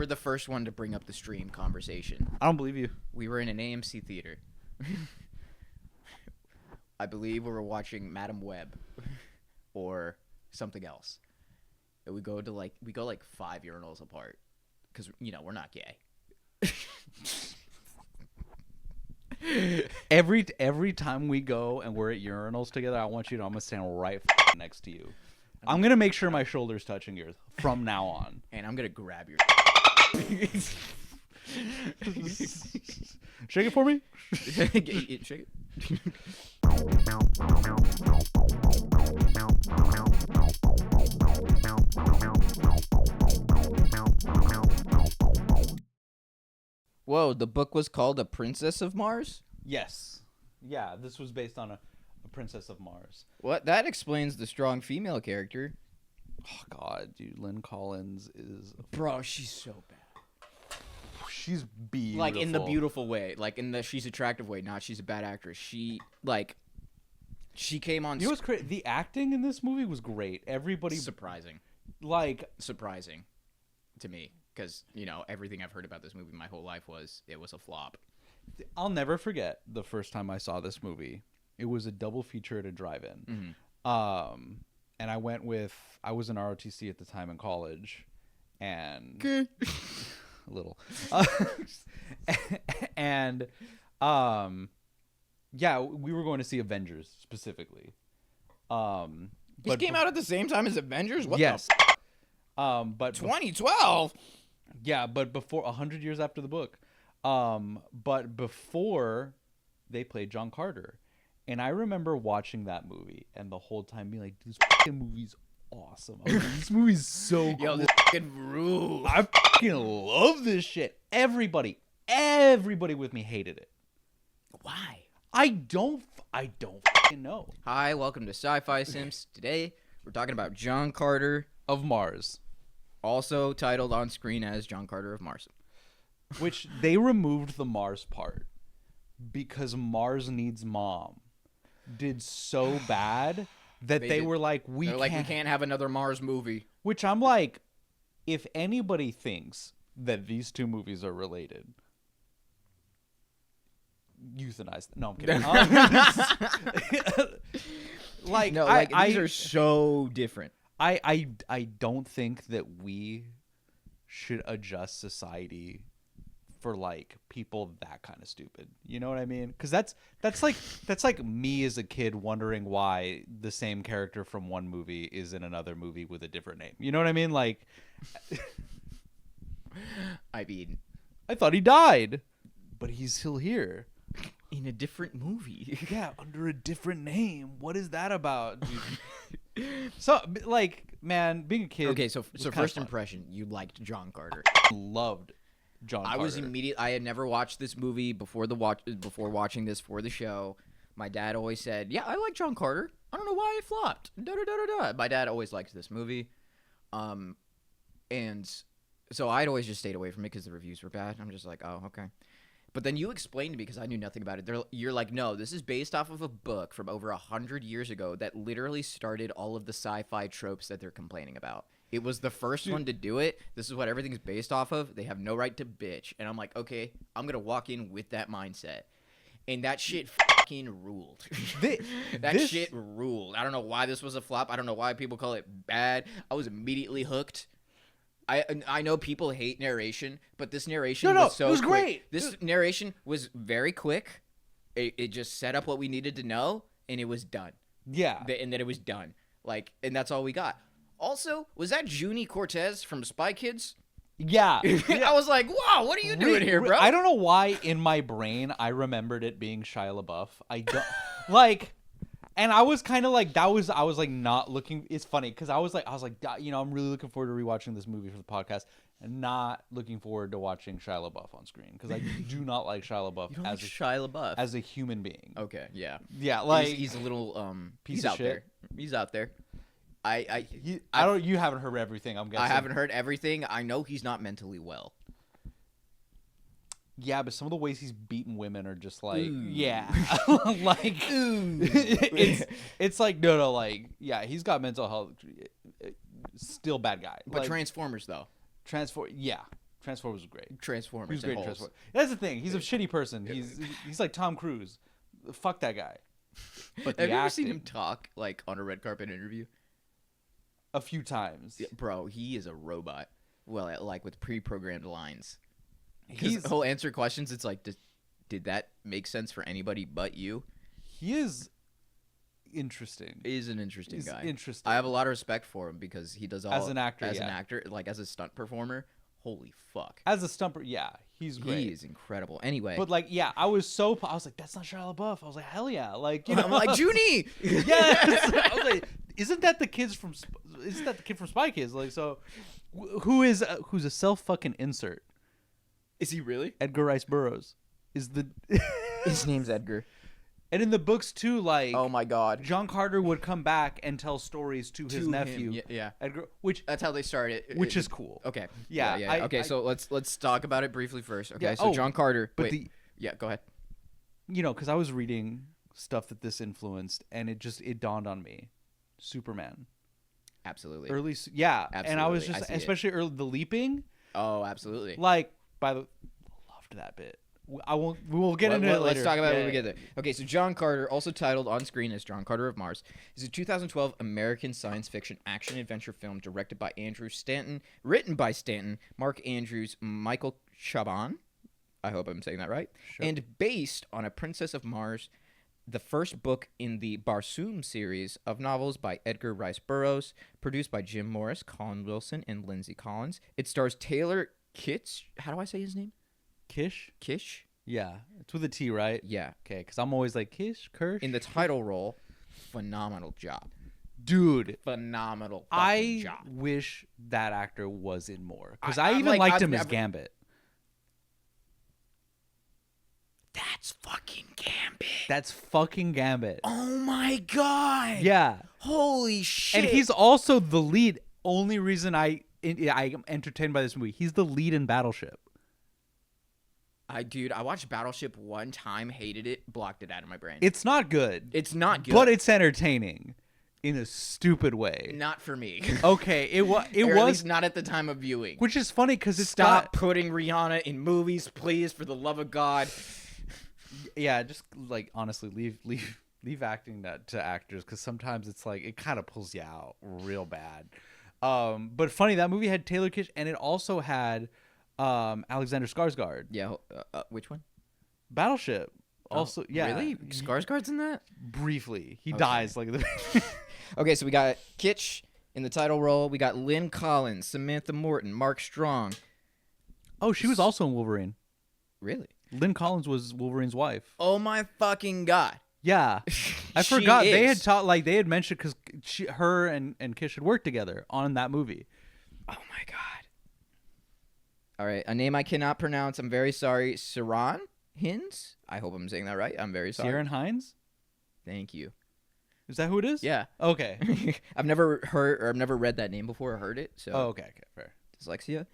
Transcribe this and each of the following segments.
were the first one to bring up the stream conversation. I don't believe you. We were in an AMC theater. I believe we were watching Madam Web or something else. And we go like 5 urinals apart because we're not gay. Every time we go and we're at urinals together, I want you to. I'm gonna stand right next to you. I'm gonna make sure my shoulder's touching yours from now on. And I'm gonna grab your. Shake it for me. Shake it. Whoa, the book was called A Princess of Mars? Yes. Yeah, this was based on a Princess of Mars. What? That explains the strong female character. Oh, God, dude. Lynn Collins is... Bro, she's so bad. She's beautiful. Like, in the beautiful way. Like, in the she's attractive way. Not she's a bad actress. She came on... You know what's crazy? The acting in this movie was great. Everybody... Surprising. Surprising to me. Because, everything I've heard about this movie my whole life it was a flop. I'll never forget the first time I saw this movie. It was a double feature at a drive-in. Mm-hmm. And I was in ROTC at the time in college. And... a little. And, yeah, we were going to see Avengers, specifically. This came out at the same time as Avengers? What yes. the but 2012? Yeah, but before 100 years after the book. But before they played John Carter. And I remember watching that movie and the whole time being like, this fucking movie's awesome. I was like, this movie's so cool. Yo, this fucking rules. I fucking love this shit. Everybody with me hated it. Why? I don't fucking know. Hi, welcome to Sci-Fi Simps. Today, we're talking about John Carter of Mars. Also titled on screen as John Carter of Mars. Which they removed the Mars part because Mars Needs Mom did so bad that they were like, we can't have another Mars movie. Which I'm like, if anybody thinks that these two movies are related, euthanize them. No, I'm kidding. These are so different. I don't think that we should adjust society for like people that kind of stupid. You know what I mean? Because that's like me as a kid wondering why the same character from one movie is in another movie with a different name. You know what I mean? Like, I mean, I thought he died, but he's still here in a different movie. Yeah, under a different name. What is that about, dude? So, like, man, being a kid. Okay, so first impression, you liked John Carter. Loved John Carter. I was I had never watched this movie before watching this for the show. My dad always said, "Yeah, I like John Carter. I don't know why it flopped." My dad always liked this movie, and so I'd always just stayed away from it because the reviews were bad. I'm just like, oh, okay. But then you explained to me because I knew nothing about it. You're like, no, this is based off of a book from over 100 years ago that literally started all of the sci-fi tropes that they're complaining about. It was the first one to do it. This is what everything's based off of. They have no right to bitch. And I'm like, okay, I'm going to walk in with that mindset. And that shit fucking ruled. That shit ruled. I don't know why this was a flop. I don't know why people call it bad. I was immediately hooked. I know people hate narration, but this narration was so it was quick. Great. This narration was very quick. It just set up what we needed to know, and it was done. Yeah. And then it was done. Like, and that's all we got. Also, was that Junie Cortez from Spy Kids? Yeah. I was like, wow, what are you doing here, bro? I don't know why in my brain I remembered it being Shia LaBeouf. I don't like, and I was kind of like, I was like not looking. It's funny because I was like, I'm really looking forward to rewatching this movie for the podcast, and not looking forward to watching Shia LaBeouf on screen because I do not like Shia LaBeouf Shia LaBeouf as a human being. Okay, yeah, like he's a little piece he's of out shit. There. He's out there. You haven't heard everything, I'm guessing. I haven't heard everything. I know he's not mentally well. Yeah, but some of the ways he's beaten women are just like, yeah, like, it's like, no, like, yeah, he's got mental health, still bad guy. But like, Transformers though. Yeah. Transformers was great. Transformers. He was and great in holes. Transformers. That's the thing. He's a shitty person. He's like Tom Cruise. Fuck that guy. But Have the you ever seen him acting, talk like on a red carpet interview? a few times. Yeah, bro, he is a robot. Well, like with pre-programmed lines. He's He'll answer questions. It's like, did that make sense for anybody but you? he is interesting. He's an interesting He's guy. interesting. I have a lot of respect for him because he does all As an actor, As yeah. an actor, like as a stunt performer. Holy fuck, As a stumper, yeah, he's great. he is incredible. Anyway, But like, yeah, I was like, that's not Shia LaBeouf. I was like, hell yeah, like, you know, I'm like Junie. yes. I was like, isn't that the kid from Spy Kids? Like, so, who's a self fucking insert? Is he really? Edgar Rice Burroughs is the. His name's Edgar. And in the books too, like, Oh my god. John Carter would come back and tell stories to his To nephew, him, yeah. Edgar, which That's how they started. is cool. Okay. Yeah, Okay, so let's talk about it briefly first. Okay. Yeah, So oh, John Carter. But Wait. Yeah. Go ahead. because I was reading stuff that this influenced, and it dawned on me, Superman. Absolutely. Early, yeah, and I was Absolutely, I just see it. especially early the leaping, Oh, absolutely. like loved that bit. We will get into it later. Let's talk about it when Yeah, we get there. Okay, so John Carter, also titled on screen as John Carter of Mars, is a 2012 American science fiction action adventure film directed by Andrew Stanton, written by Stanton, Mark Andrews, Michael Chabon. I hope I'm saying that right. Sure. And based on A Princess of Mars, the first book in the Barsoom series of novels by Edgar Rice Burroughs, produced by Jim Morris, Colin Wilson, and Lindsay Collins. It stars Taylor Kitsch. How do I say his name? Kish. Kish? Yeah, it's with a T, right? Yeah. Okay, because I'm always like Kish, Kirsch. In the title role, phenomenal job. Dude, Phenomenal I job. wish that actor was in more because I'm I even like, liked I've him as never- Gambit. That's fucking Gambit. That's fucking Gambit. Oh my god. Yeah, Holy shit. and he's also the lead. Only reason I am entertained by this movie. He's the lead in Battleship. I watched Battleship one time, hated it, blocked it out of my brain. It's not good. It's not good. But it's entertaining in a stupid way. Not for me. Okay, it Or at was, least not at the time of viewing. which is funny because it's Stop putting Rihanna in movies, please, for the love of God. yeah, just like honestly, leave acting that to actors because sometimes it's like it kind of pulls you out real bad. But funny that movie had Taylor Kitsch and it also had Alexander Skarsgård. Yeah, which one? Battleship. Also, yeah, Really? Skarsgård's in that? briefly he Okay. dies like Okay, so we got Kitsch in the title role. We got Lynn Collins, Samantha Morton, Mark Strong. Oh, she was also in Wolverine. Really? Lynn Collins was Wolverine's wife. Oh my fucking god. Yeah, I She forgot they had is. they had mentioned because her and Kish had worked together on that movie. Oh my god. All right, a name I cannot pronounce. I'm very sorry. Saran Hins? I hope I'm saying that right. I'm very sorry. Ciaran Hinds, Thank you. is that who it is? Yeah. Okay. I've never heard or I've never read that name before or heard it. So Oh, okay, fair. dyslexia.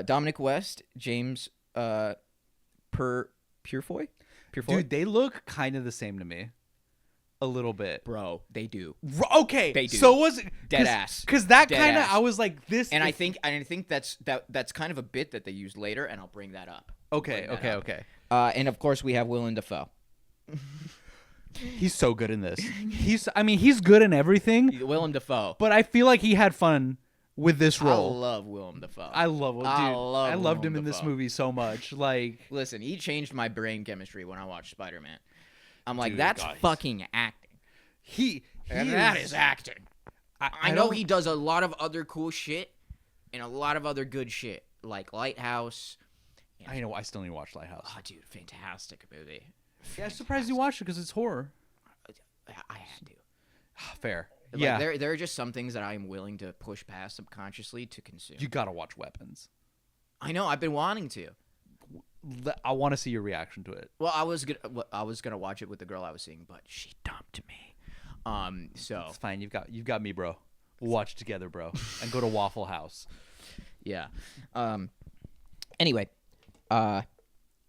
Dominic West, James Purefoy? Dude, they look kind of the same to me, a little bit. Bro, they do. Okay, They do. so was it Dead ass. Because that Dead kind of ass. I was like this, And I think that's kind of a bit that they used later, and I'll bring that up. Okay, Bring that okay, up. okay. And of course we have Willem Dafoe. He's so good in this. He's good in everything, Willem Dafoe. but I feel like he had fun with this I role. love Willem Dafoe. I love him, dude. I love I loved Willem him in this Dafoe. movie so much. Like, Listen, he changed my brain chemistry when I watched Spider-Man. I'm like, Dude, that's guys. fucking acting. And that is acting. I know don't- he does a lot of other cool shit and a lot of other good shit, like Lighthouse. I know. I still need to watch Lighthouse. Oh, dude, fantastic movie. Yeah, I'm surprised you watched it because it's horror. I had to. Fair. Like, Yeah, there are just some things that I am willing to push past subconsciously to consume. you gotta watch Weapons. I know. I've been wanting to. I want to see your reaction to it. Well, I was gonna watch it with the girl I was seeing, but she dumped me. So It's fine. You've got me, bro. We'll watch together, bro, and go to Waffle House. yeah. Anyway,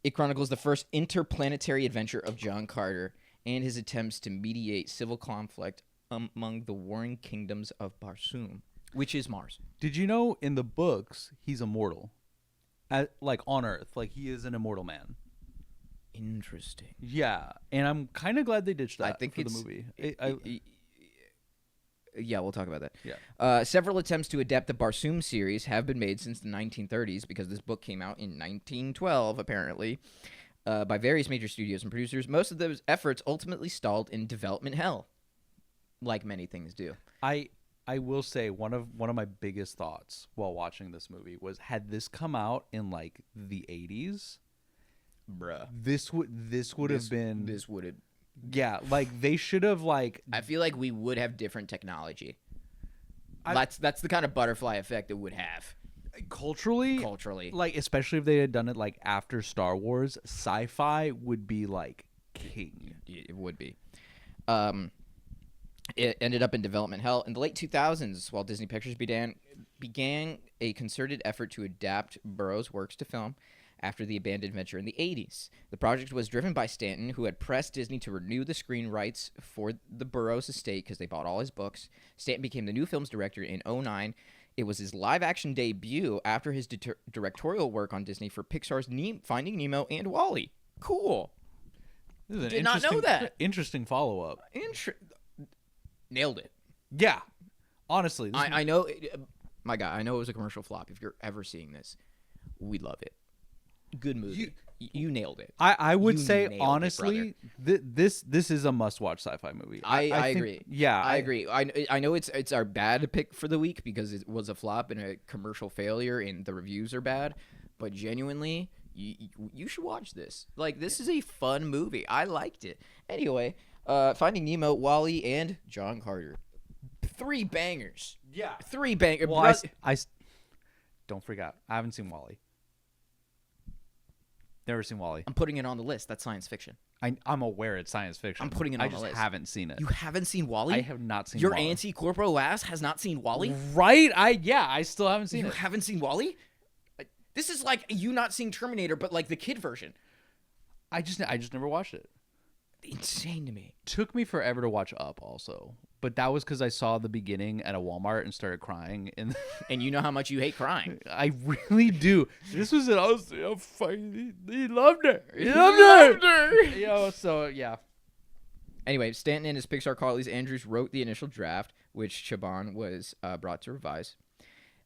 it chronicles the first interplanetary adventure of John Carter and his attempts to mediate civil conflict among the warring kingdoms of Barsoom, which is Mars. Did you know in the books he's immortal? like on Earth. Like he is an immortal man. Interesting. Yeah, and I'm kind of glad they ditched that I think for the movie. Yeah, we'll talk about that. Yeah. Several attempts to adapt the Barsoom series have been made since the 1930s because this book came out in 1912, apparently, by various major studios and producers. Most of those efforts ultimately stalled in development hell, like many things do. I will say one of my biggest thoughts while watching this movie was, had this come out in like the 80s, bruh, this would have been, this would have. yeah, like they should have, like, I feel like we would have different technology. That's the kind of butterfly effect it would have culturally, like especially if they had done it like after Star Wars. Sci-fi would be like king. It would be. It ended up in development hell in the late 2000s while Disney Pictures began a concerted effort to adapt Burroughs' works to film after the abandoned venture in the 80s. The project was driven by Stanton, who had pressed Disney to renew the screen rights for the Burroughs estate because they bought all his books. Stanton became the new film's director in 2009. It was his live-action debut after his directorial work on Disney for Pixar's Finding Nemo and WALL-E. Cool. Did not know that. Interesting follow-up. Nailed it. Yeah. Honestly. I know. My God, I know it was a commercial flop. If you're ever seeing this, we love it. Good movie. You nailed it. I would say, honestly, this is a must-watch sci-fi movie. I agree. Yeah. I agree. I know it's our bad pick for the week because it was a flop and a commercial failure and the reviews are bad. But genuinely, you should watch this. Like, this is a fun movie. I liked it. Anyway, Finding Nemo, WALL-E, and John Carter. 3 bangers. Yeah. 3 bangers. Well, I don't freak out. I haven't seen WALL-E. Never seen WALL-E. I'm putting it on the list. That's science fiction. I'm aware it's science fiction. I'm putting it on the list. I just haven't seen it. You haven't seen WALL-E? I have not seen Your WALL-E. anti-corpo ass has not seen WALL-E? Right? I still haven't seen You it. haven't seen WALL-E? This is like you not seeing Terminator, but like the kid version. I just never watched it. Insane to me. Took me forever to watch Up also. But that was because I saw the beginning at a Walmart and started crying. And you know how much you hate crying. I really do. This was he loved her. He loved her. You know, so yeah. Anyway, Stanton and his Pixar colleagues Andrews wrote the initial draft, which Chabon was brought to revise.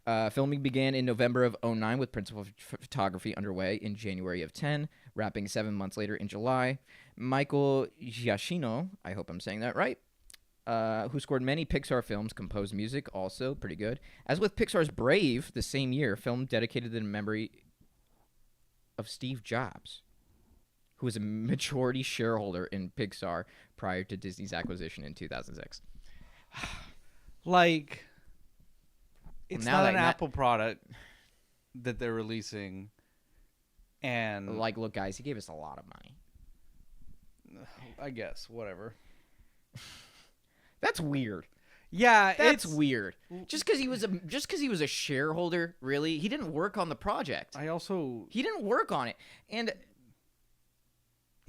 Filming began in November of 2009 with principal photography underway in January of 2010, wrapping 7 months later in July. Michael Giacchino, I hope I'm saying that right, who scored many Pixar films, composed music, also pretty good. As with Pixar's Brave, the same year, film dedicated to the memory of Steve Jobs, who was a majority shareholder in Pixar prior to Disney's acquisition in 2006. Like, it's now not an Apple product that they're releasing. And like, look, guys, he gave us a lot of money. I guess, whatever. That's weird. Yeah, that's weird. Just because he was a shareholder, really, he didn't work on the project. He didn't work on it, and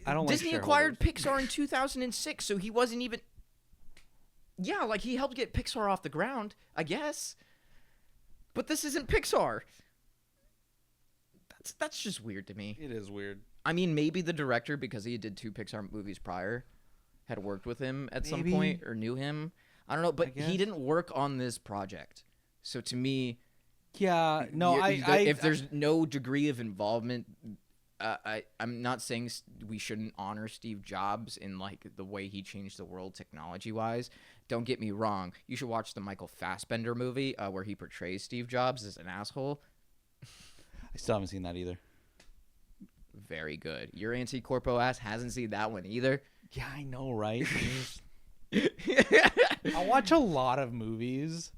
I don't. Disney acquired Pixar in 2006, so he wasn't even. Yeah, like he helped get Pixar off the ground, I guess. But this isn't Pixar. That's just weird to me. It is weird. I mean, maybe the director, because he did 2 Pixar movies prior, had worked with him at some point or knew him. I don't know, but he didn't work on this project. So to me, yeah, no, if there's no degree of involvement, I'm not saying we shouldn't honor Steve Jobs in like the way he changed the world technology-wise. Don't get me wrong. You should watch the Michael Fassbender movie where he portrays Steve Jobs as an asshole. I still haven't seen that either. Very good. Your anti-corpo ass hasn't seen that one either. Yeah, I know, right? I watch a lot of movies,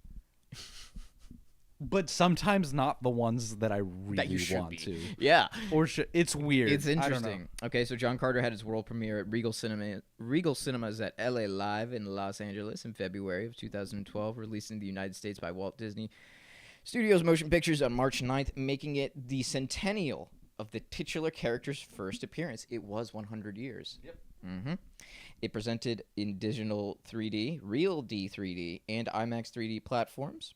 but sometimes not the ones that I really want to. Yeah. Or it's weird. It's interesting. Okay, so John Carter had his world premiere at Regal Cinemas at LA Live in Los Angeles in February of 2012, released in the United States by Walt Disney Studios Motion Pictures on March 9th, making it the centennial of the titular character's first appearance. It was 100 years. Yep. Mm-hmm. It presented in digital 3D, Real D 3D, and IMAX 3D platforms.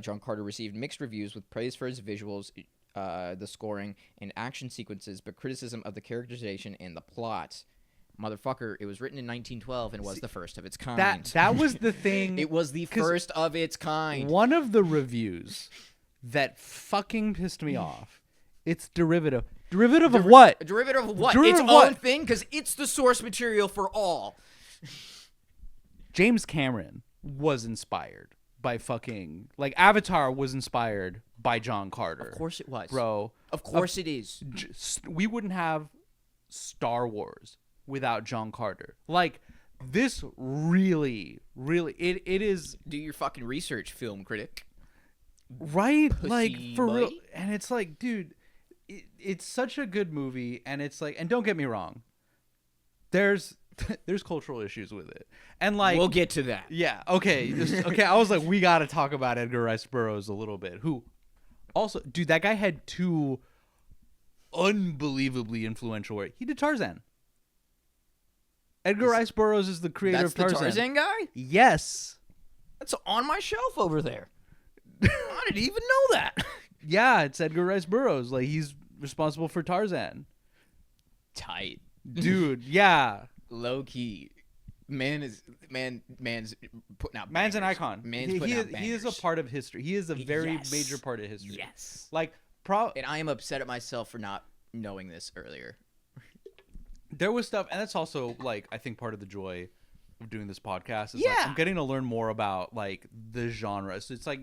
John Carter received mixed reviews with praise for his visuals, the scoring and action sequences, but criticism of the characterization and the plot. Motherfucker, it was written in 1912 and was the first of its kind. That was the thing. It was the first of its kind. One of the reviews that fucking pissed me off. It's derivative. Derivative of what? Derivative of what? Derivative its of what? own thing, because it's the source material for all. James Cameron was inspired by fucking like Avatar was inspired by John Carter. Of course it was, bro. Of course it is. We wouldn't have Star Wars without John Carter. Like this, really, it is. Do your fucking research, film critic. Right, Pussy like for boy. real, and it's like, dude, it's such a good movie, and it's like, and don't get me wrong, there's cultural issues with it, and like We'll get to that. yeah, okay, okay. I was like, we got to talk about Edgar Rice Burroughs a little bit. Who, also, dude, that guy had 2 unbelievably influential works. He did Tarzan. Edgar Rice Burroughs is the creator of Tarzan. That's the Tarzan guy? Yes. That's on my shelf over there. I didn't even know that. Yeah, it's Edgar Rice Burroughs. Like he's responsible for Tarzan. Tight. Dude, yeah. Low key. Man's putting out Man's an bangers. icon. Man's putting out he is a bangers. part of history. He is a very Yes. major part of history. Yes. Like And I am upset at myself for not knowing this earlier. there was stuff, and that's also like I think part of the joy of doing this podcast is like Yeah. I'm getting to learn more about like the genre. So it's like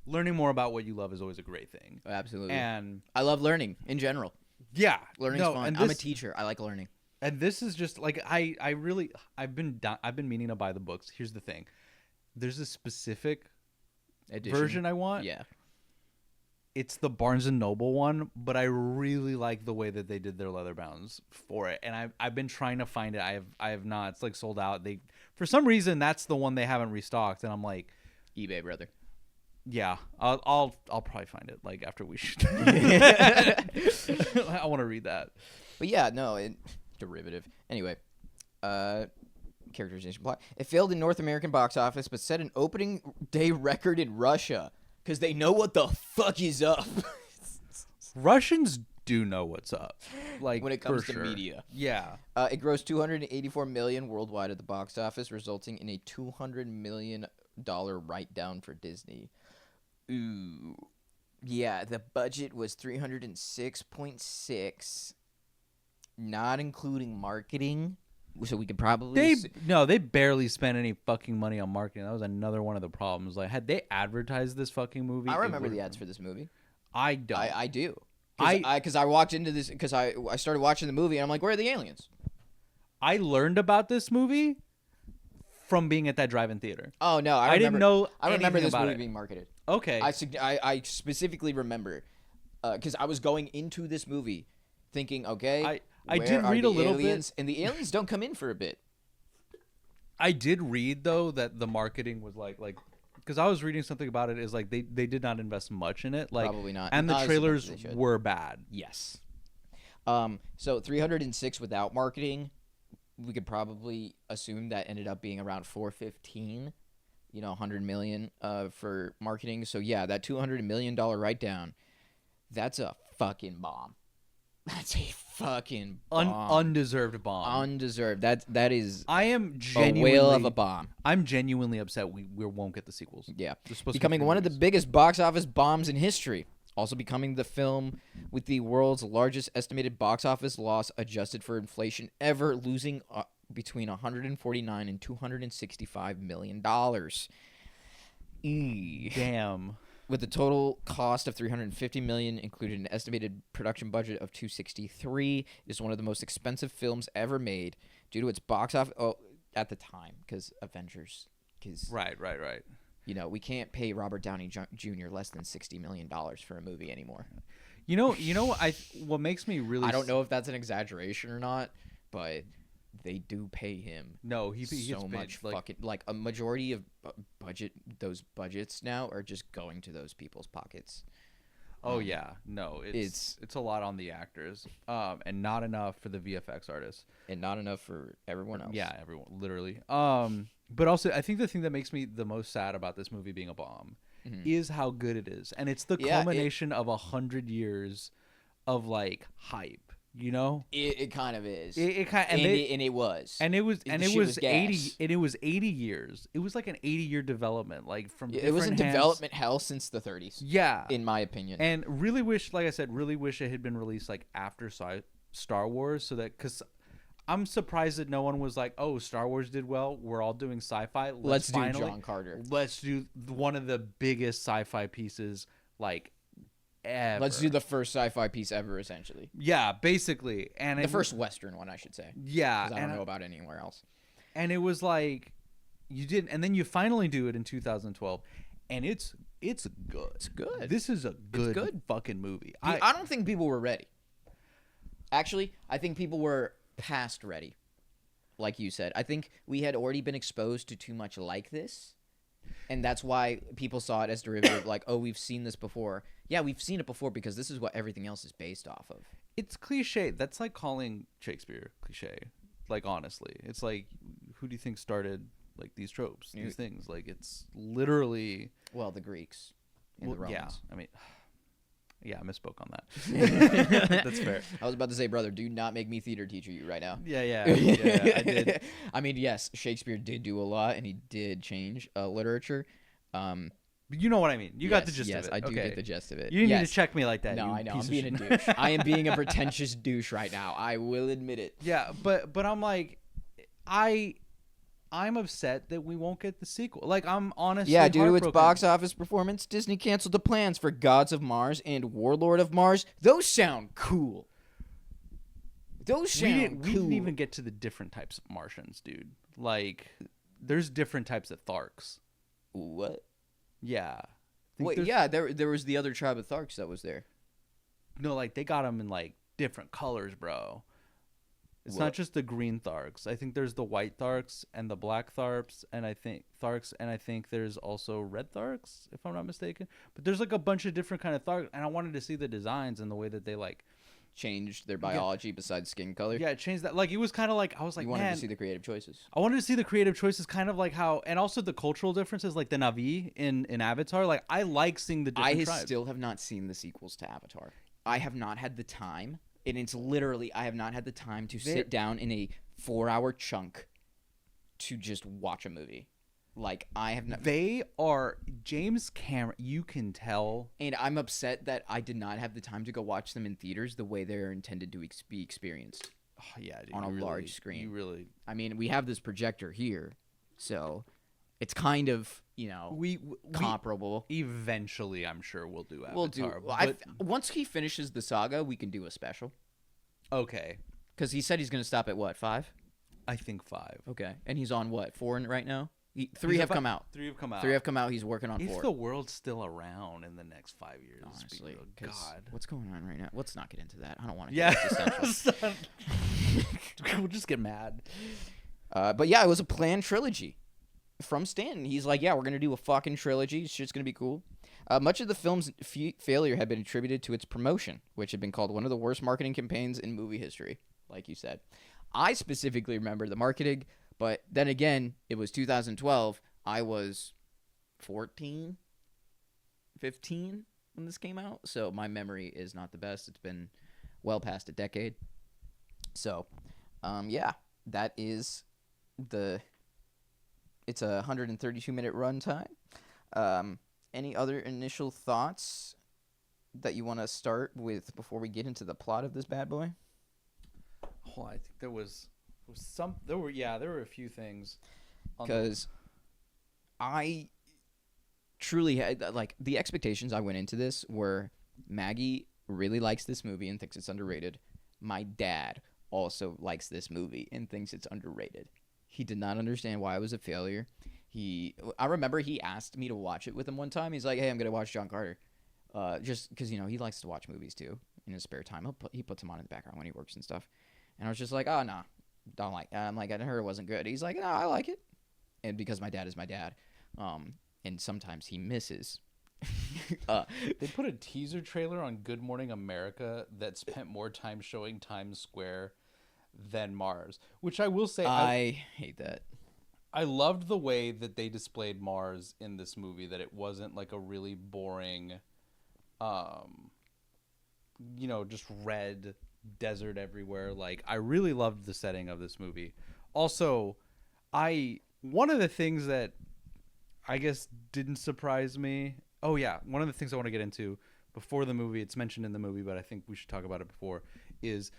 learning more about what you love is always a great thing. Absolutely. And I love learning in general. yeah, Learning's fun. and I'm a this- teacher. I like learning. And this is just like I've been meaning to buy the books. Here's the thing. There's a specific Edition. version I want. Yeah. It's the Barnes and Noble one, but I really like the way that they did their leather bounds for it. And I've been trying to find it. I have not. It's like sold out. They for some reason that's the one they haven't restocked, and I'm like, eBay, brother. yeah, I'll probably find it like after we shoot. I want to read that. But yeah, no, derivative. Anyway, characterization plot. It failed in North American box office, but set an opening day record in Russia because they know what the fuck is up. Russians do know what's up, like When it comes for to sure. media. Yeah. It grossed $284 million worldwide at the box office, resulting in a $200 million write-down for Disney. Ooh. Yeah, the budget was 306.6, not including marketing. So we could probably They barely spent any fucking money on marketing. That was another one of the problems. Like, had they advertised this fucking movie, I remember the ads for this movie. I don't. I do. Because I walked into this because I started watching the movie and I'm like, where are the aliens? I learned about this movie from being at that drive-in theater. Oh no, I didn't know I remember anything this about movie it. being marketed. Okay. I specifically remember because I was going into this movie thinking, okay, I where did are read the a little aliens? bit. And the aliens don't come in for a bit. I did read though that the marketing was like because I was reading something about it is like they did not invest much in it. Like Probably not. And the Not as much trailers as they should. were bad. Yes. So 306 without marketing, we could probably assume that ended up being around 415. 100 million for marketing. So yeah, that $200 million write down, that's a fucking bomb. That's a fucking bomb. Undeserved bomb. Undeserved. That is I am a genuinely whale of a bomb. I'm genuinely upset we won't get the sequels. Yeah. They're supposed to be Becoming 3 one of the movies. biggest box office bombs in history. Also becoming the film with the world's largest estimated box office loss adjusted for inflation ever, losing between 149 and 265 million dollars. Damn. With a total cost of 350 million, including an estimated production budget of 263, it is one of the most expensive films ever made due to its box office at the time, because Avengers. Because Right. we can't pay Robert Downey Jr. less than $60 million for a movie anymore. You know what makes me really I don't know if that's an exaggeration or not, but they do pay him. No, he gets so paid, much like, fucking like a majority of those budgets now are just going to those people's pockets. Oh yeah, no, it's a lot on the actors, and not enough for the VFX artists, And not enough for everyone else. Yeah, everyone, literally. But also, I think the thing that makes me the most sad about this movie being a bomb is how good it is, and it's the Yeah, culmination of 100 years of like hype. You know, It kind of is. it kind and it was. and it was The and it shit was 80 gas. and it was 80 years. It was like an 80-year development, like from It was in different hands. development hell since the 30s. Yeah, In my opinion. and really wish, like I said, really wish it had been released like after Star Wars, so that because I'm surprised that no one was like, oh, Star Wars did well, we're all doing sci-fi. Let's do John Carter. Let's do one of the biggest sci-fi pieces like ever. Let's do the first sci-fi piece ever, essentially. Yeah, basically, and The first Western one, I should say. Yeah, 'Cause I don't know about anywhere else. And it was like you did, and then you finally do it in 2012, and it's good. It's good. This is a good fucking movie. I don't think people were ready. Actually, I think people were past ready. Like you said, I think we had already been exposed to too much like this. And that's why people saw it as derivative, like, oh, we've seen this before. Yeah, we've seen it before because this is what everything else is based off of. It's cliche. That's like calling Shakespeare cliche. Like, honestly, it's like, who do you think started like these tropes, these things? Like, it's literally, well, the Greeks and the Romans. Yeah, I mean, yeah, I misspoke on that. That's fair. I was about to say, brother, do not make me theater teacher you right now. Yeah, I did. I mean, yes, Shakespeare did do a lot, and he did change literature. But you know what I mean. You got the gist of it. Yes, I do get the gist of it. You didn't need to check me like that. No, you I know. piece I'm being of a shit. douche. I am being a pretentious douche right now. I will admit it. Yeah, but I'm like, I'm upset that we won't get the sequel. Like, I'm honestly Yeah, due to its heartbroken. box office performance, Disney canceled the plans for Gods of Mars and Warlord of Mars. Those sound cool. Those sound We cool. didn't even get to the different types of Martians, dude. Like, there's different types of Tharks. What? Yeah. Wait, yeah, there was the other tribe of Tharks that was there. No, like, they got them in, like, different colors, bro. It's What? not just the green Tharks. I think there's the white Tharks and the black Tharps, and I think there's also red Tharks, if I'm not mistaken. But there's like a bunch of different kind of Tharks, and I wanted to see the designs and the way that they like Changed their biology besides skin color. it changed that. Like, it was kind of like, I was like, You wanted man, to see the creative choices. I wanted to see the creative choices, kind of like how, and also the cultural differences, like the Na'vi in Avatar. Like, I like seeing the different tribes. Still have not seen the sequels to Avatar. I have not had the time, and it's literally I have not had the time to sit down in a 4-hour chunk to just watch a movie. Like, I have not. They are James Cameron. You can tell, And I'm upset that I did not have the time to go watch them in theaters the way they're intended to be experienced. oh, yeah, dude, On a you really- large screen. You really. I mean, we have this projector here, so it's kind of, We comparable. eventually, I'm sure we'll do Avatar. We'll do. Once he finishes the saga, we can do a special. Okay, Because he said he's going to stop at what, 5? I think 5. Okay. And he's on what, 4 right now? 3 have come out. 3 have come out. 3 have come out. He's working on If 4. the world's still around in the next 5 years, Honestly, God. 'cause what's going on right now? Let's not get into that. I don't want to Yeah, get existential. we'll just get mad. But yeah, it was a planned trilogy from Stanton. He's like, yeah, we're going to do a fucking trilogy. Shit's going to be cool. Much of the film's failure had been attributed to its promotion, which had been called one of the worst marketing campaigns in movie history, like you said. I specifically remember the marketing, but then again, it was 2012. I was 14, 15 when this came out, so my memory is not the best. It's been well past a decade. So, yeah, that is it's a 132-minute runtime. Any other initial thoughts that you want to start with before we get into the plot of this bad boy? Oh, I think there were a few things. Because I truly had, like, the expectations I went into this were Maggie really likes this movie and thinks it's underrated. My dad also likes this movie and thinks it's underrated. He did not understand why it was a failure. I remember he asked me to watch it with him one time. He's like, hey, I'm going to watch John Carter. Just because, he likes to watch movies too in his spare time. He puts them on in the background when he works and stuff. And I was just like, oh, no, don't like it. I'm like, I heard it wasn't good. He's like, no, I like it. And because my dad is my dad, and sometimes he misses. They put a teaser trailer on Good Morning America that spent more time showing Times Square than Mars, which I will say I hate that. I loved the way that they displayed Mars in this movie, that it wasn't like a really boring, just red desert everywhere. Like, I really loved the setting of this movie. Also, one of the things that I guess didn't surprise me. Oh yeah, one of the things I want to get into before the movie, it's mentioned in the movie, but I think we should talk about it before, is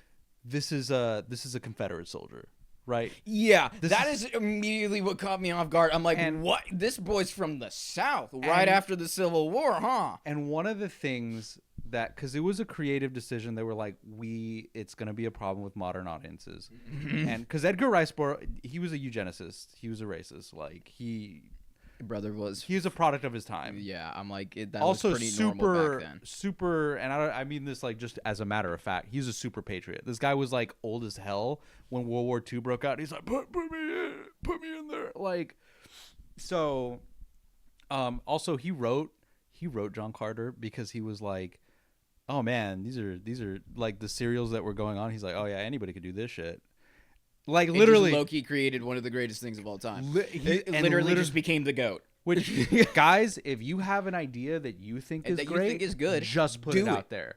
this is a Confederate soldier. Right? Yeah, that is immediately what caught me off guard. I'm like, what? This boy's from the South, right after the Civil War, huh? And one of the things that, because it was a creative decision, they were like, it's going to be a problem with modern audiences. And because Edgar Rice Burroughs, he was a eugenicist. He was a racist. Like, he was a product of his time. Yeah, I'm like, that also was pretty normal back then. Super, and I mean this like just as a matter of fact, he's a super patriot. This guy was like old as hell when World War II broke out. He's like, put me in there, like. So, also he wrote John Carter because he was like, oh man, these are like the serials that were going on. He's like, oh yeah, anybody could do this shit. Like, literally, Loki created one of the greatest things of all time. It literally just became the GOAT. Which, guys, if you have an idea that you think is great, you think is good, just put it out there.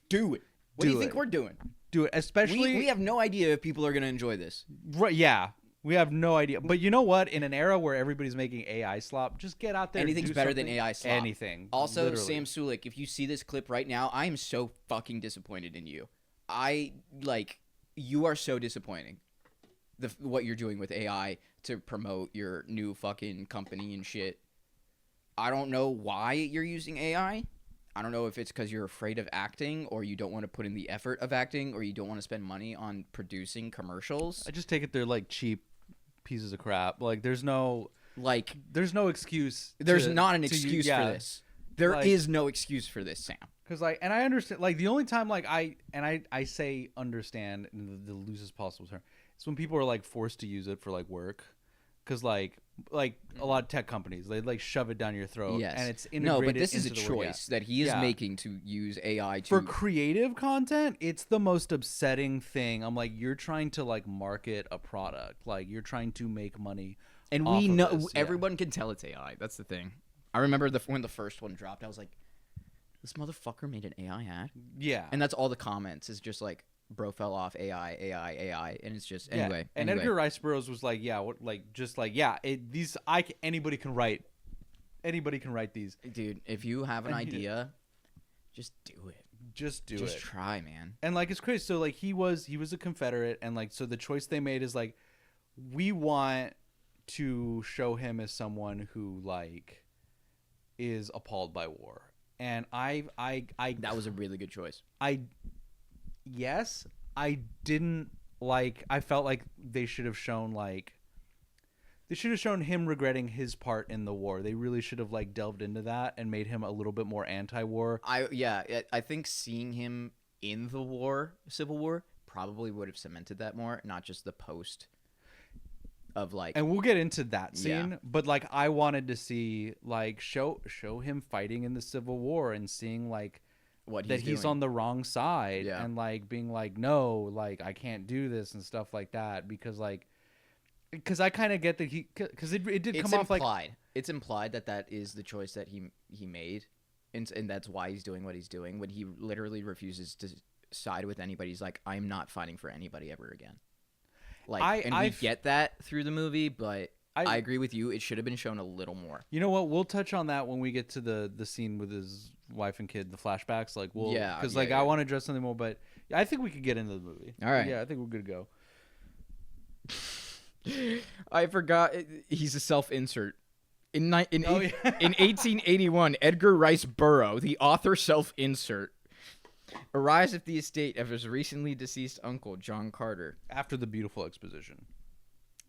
Do it. What do you think we're doing? Do it. Especially, we have no idea if people are going to enjoy this. Right? Yeah, we have no idea. But you know what? In an era where everybody's making AI slop, just get out there. Anything's better than AI slop. Anything. Also, literally. Sam Sulik, if you see this clip right now, I am so fucking disappointed in you. You are so disappointing. What you're doing with AI to promote your new fucking company and shit. I don't know why you're using AI. I don't know if it's because you're afraid of acting, or you don't want to put in the effort of acting, or you don't want to spend money on producing commercials. I just take it they're like cheap pieces of crap. Like, there's no excuse. There's not an excuse for this. There is no excuse for this, Sam. Because and I understand. Like, the only time I say understand in the loosest possible term. It's when people are like forced to use it for like work, because like a lot of tech companies, they like shove it down your throat. Yes. And it's integrated. No, but this is a into choice that he is making to use AI for creative content. It's the most upsetting thing. I'm like, you're trying to like market a product, like you're trying to make money, and off we of know this. everyone can tell it's AI. That's the thing. I remember when the first one dropped, I was like, this motherfucker made an AI ad. Yeah, and that's all the comments is just like, bro fell off, AI, and it's just anyway. And Edgar Rice Burroughs was like, anybody can write these. Dude, if you have an idea, just do it. Just try, man. And like, it's crazy. So like, he was a Confederate, and like, so the choice they made is like, we want to show him as someone who like is appalled by war. And I that was a really good choice. Yes, I didn't like. I felt like they should have shown him regretting his part in the war. They really should have like delved into that and made him a little bit more anti-war. I think seeing him in the Civil War, probably would have cemented that more, not just the post of like. And we'll get into that scene, but like, I wanted to see like show him fighting in the Civil War and seeing like. He's on the wrong side, and like being like, no, like I can't do this and stuff like that, because I kind of get that because it did come off like it's implied that is the choice that he made, and that's why he's doing what he's doing, when he literally refuses to side with anybody. He's like, I'm not fighting for anybody ever again. Like, we get that through the movie, but I agree with you. It should have been shown a little more. You know what? We'll touch on that when we get to the scene with his wife and kid, the flashbacks. Like, because I want to address something more, but I think we could get into the movie. All right. Yeah, I think we're good to go. I forgot he's a self-insert. In 1881, Edgar Rice Burroughs, the author self-insert, arrives at the estate of his recently deceased uncle, John Carter. After the beautiful exposition.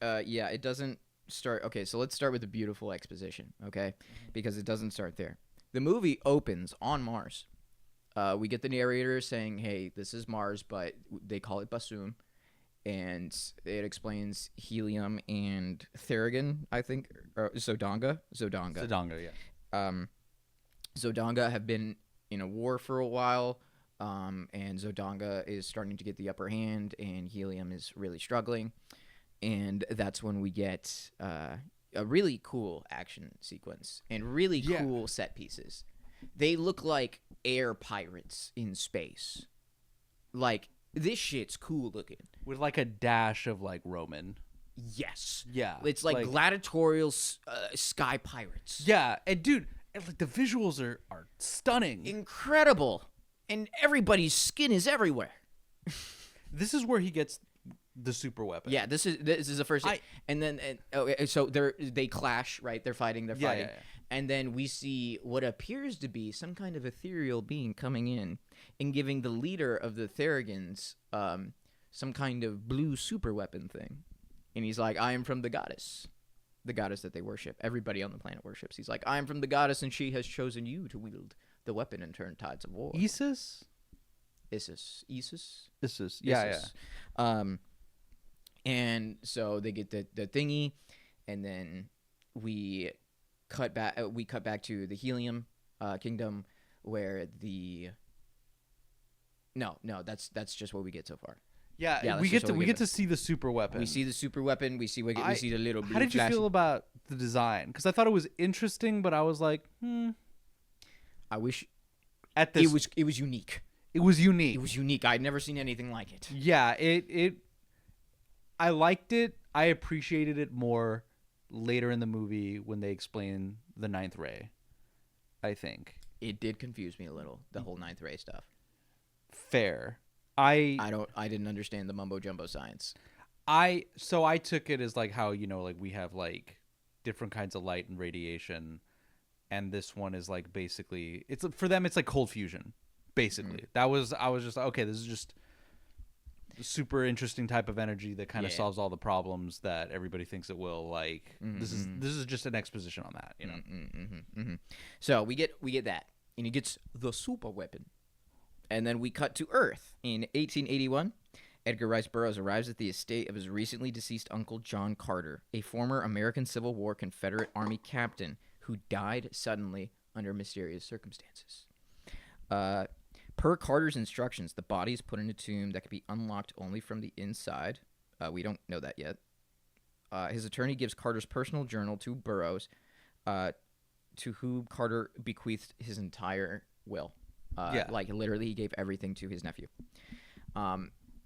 It doesn't start. Okay, so let's start with the beautiful exposition, okay? Because it doesn't start there. The movie opens on Mars. We get the narrator saying, hey, this is Mars, but they call it Basum. And it explains helium and Theragun, I think, or Zodanga, yeah. Zodanga have been in a war for a while, and Zodanga is starting to get the upper hand, and helium is really struggling. and that's when we get a really cool action sequence and really cool set pieces. They look like air pirates in space. Like, this shit's cool looking. With like a dash of like Roman. Yes. Yeah. It's like gladiatorial sky pirates. Yeah. And dude, like the visuals are stunning. Incredible. And everybody's skin is everywhere. This is where he gets the super weapon. Yeah, this is the first. And then so they clash, right? They're fighting. Yeah. And then we see what appears to be some kind of ethereal being coming in and giving the leader of the Theragans some kind of blue super weapon thing. And he's like, I am from the goddess that they worship. Everybody on the planet worships. He's like, I am from the goddess, and she has chosen you to wield the weapon and turn tides of war. Isis. Yeah. And so they get the thingy, and then we cut back to the Helium kingdom, where that's just what we get so far. Yeah, we get to see the super weapon. We see the super weapon. We see the little blue. How did you feel about the design? Because I thought it was interesting, but I was like, I wish at this it was unique. It was unique. It was unique. I'd never seen anything like it. Yeah, I liked it. I appreciated it more later in the movie when they explain the ninth ray. I think it did confuse me a little, the whole ninth ray stuff. Fair. I didn't understand the mumbo jumbo science. So I took it as like how, like we have like different kinds of light and radiation, and this one is like basically it's for them it's like cold fusion. Basically, I was just like, okay, this is just a super interesting type of energy that kind of solves all the problems that everybody thinks it will. Like this is just an exposition on that, So we get that, and he gets the super weapon, and then we cut to Earth in 1881. Edgar Rice Burroughs arrives at the estate of his recently deceased uncle John Carter, a former American Civil War Confederate Army captain who died suddenly under mysterious circumstances. Per Carter's instructions, the body is put in a tomb that can be unlocked only from the inside. We don't know that yet. His attorney gives Carter's personal journal to Burroughs, to whom Carter bequeathed his entire will. Like, literally, he gave everything to his nephew.